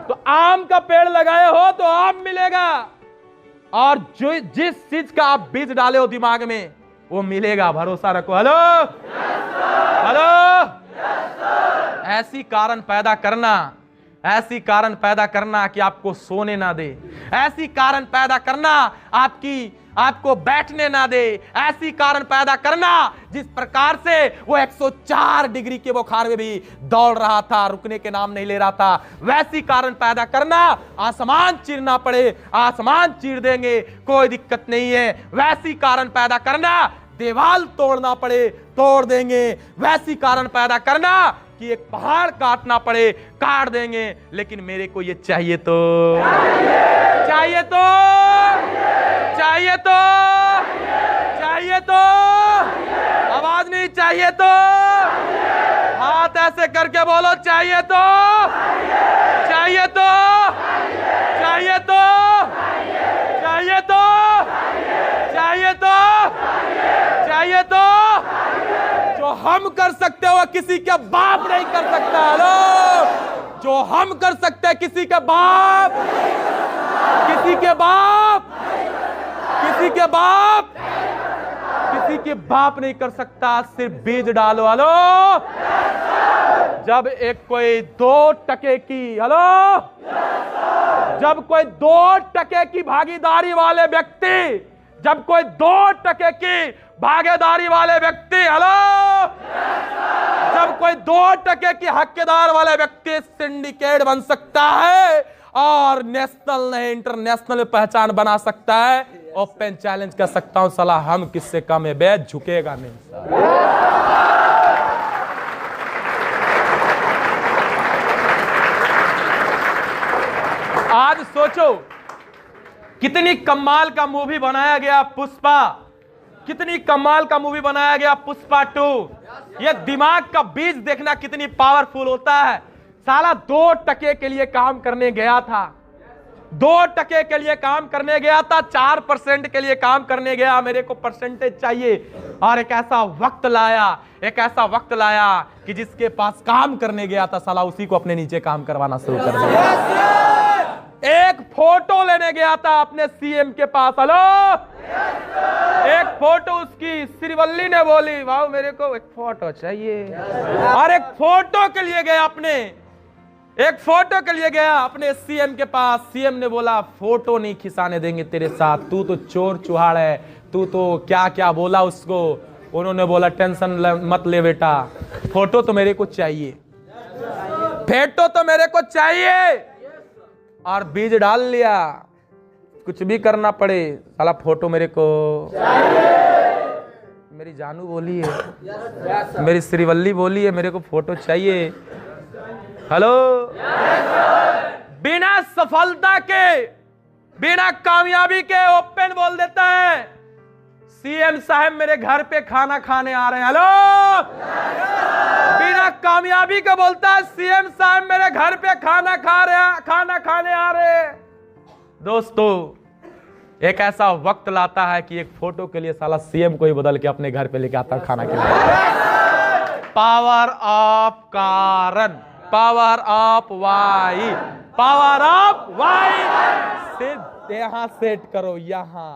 तो आम का पेड़ लगाए हो तो आम मिलेगा, और जो जिस चीज का आप बीज डाले हो दिमाग में वो मिलेगा, भरोसा रखो। Hello, hello. ऐसी कारण पैदा करना, ऐसी कारण पैदा करना कि आपको सोने ना दे, ऐसी कारण पैदा करना आपको बैठने ना दे, ऐसी कारण पैदा करना जिस प्रकार से वो 104 डिग्री के बुखार में भी दौड़ रहा था, रुकने के नाम नहीं ले रहा था, वैसी कारण पैदा करना। आसमान चीरना पड़े आसमान चीर देंगे, कोई दिक्कत नहीं है। वैसी कारण पैदा करना, दीवार तोड़ना पड़े तोड़ देंगे, वैसी कारण पैदा करना कि एक पहाड़ काटना पड़े काट देंगे। लेकिन मेरे को ये चाहिए तो चाहिए तो चाहिए तो चाहिए तो आवाज नहीं, चाहिए तो हाथ ऐसे करके बोलो, चाहिए तो चाहिए तो चाहिए तो चाहिए तो चाहिए तो चाहिए तो। जो हम कर सकते हो किसी के बाप नहीं कर सकता। हेलो, जो हम कर सकते हैं किसी के बाप, किसी के बाप, किसी के बाप, किसी के बाप नहीं कर सकता। सिर्फ बीज डालो। हेलो, जब एक कोई 2 टके की, हेलो, जब कोई 2 टके की भागीदारी वाले व्यक्ति, जब कोई 2 टके की भागीदारी वाले व्यक्ति, हेलो, जब कोई 2 टके की हकदार वाले व्यक्ति सिंडिकेट बन सकता है और नेशनल नहीं इंटरनेशनल पहचान बना सकता है, ओपन चैलेंज कर सकता हूं, साला हम किससे कम है बे, झुकेगा नहीं। आज सोचो कितनी कमाल का मूवी बनाया गया पुष्पा, कितनी कमाल का मूवी बनाया गया पुष्पा 2। ये दिमाग का बीज देखना कितनी पावरफुल होता है। साला 2 टके के लिए काम करने गया था, 2% के लिए काम करने गया था, 4% के लिए काम करने गया, मेरे को परसेंटेज चाहिए। और एक ऐसा वक्त लाया कि जिसके पास काम करने गया था साला उसी को अपने नीचे काम करवाना शुरू कर दिया। एक फोटो लेने गया था अपने सीएम के पास, हेलो, एक फोटो उसकी श्रीवल्ली ने बोली वाह मेरे को एक फोटो चाहिए। और एक फोटो के लिए गया अपने सीएम के पास। सीएम ने बोला फोटो नहीं खिंचाने देंगे तेरे साथ, तू तो चोर चुहाड़ है, तू तो क्या क्या बोला उसको। उन्होंने बोला टेंशन मत ले बेटा, फोटो तो मेरे को चाहिए, और बीज डाल लिया, कुछ भी करना पड़े साला फोटो मेरे को चाहिए। मेरी जानू बोली है, मेरी श्रीवल्ली बोली है मेरे को फोटो चाहिए। हेलो, बिना सफलता के, बिना कामयाबी के ओपन बोल देता है सीएम साहब मेरे घर पे खाना खाने आ रहे हैं। हेलो, बिना कामयाबी के बोलता है सीएम साहब मेरे घर पे खाना खाने आ रहे हैं। दोस्तों, एक ऐसा वक्त लाता है कि एक फोटो के लिए साला सीएम को ही बदल के अपने घर पे लेके आता है खाना के लिए। पावर ऑफ कारण, पावर ऑफ वाई, सिर्फ यहां सेट करो, यहां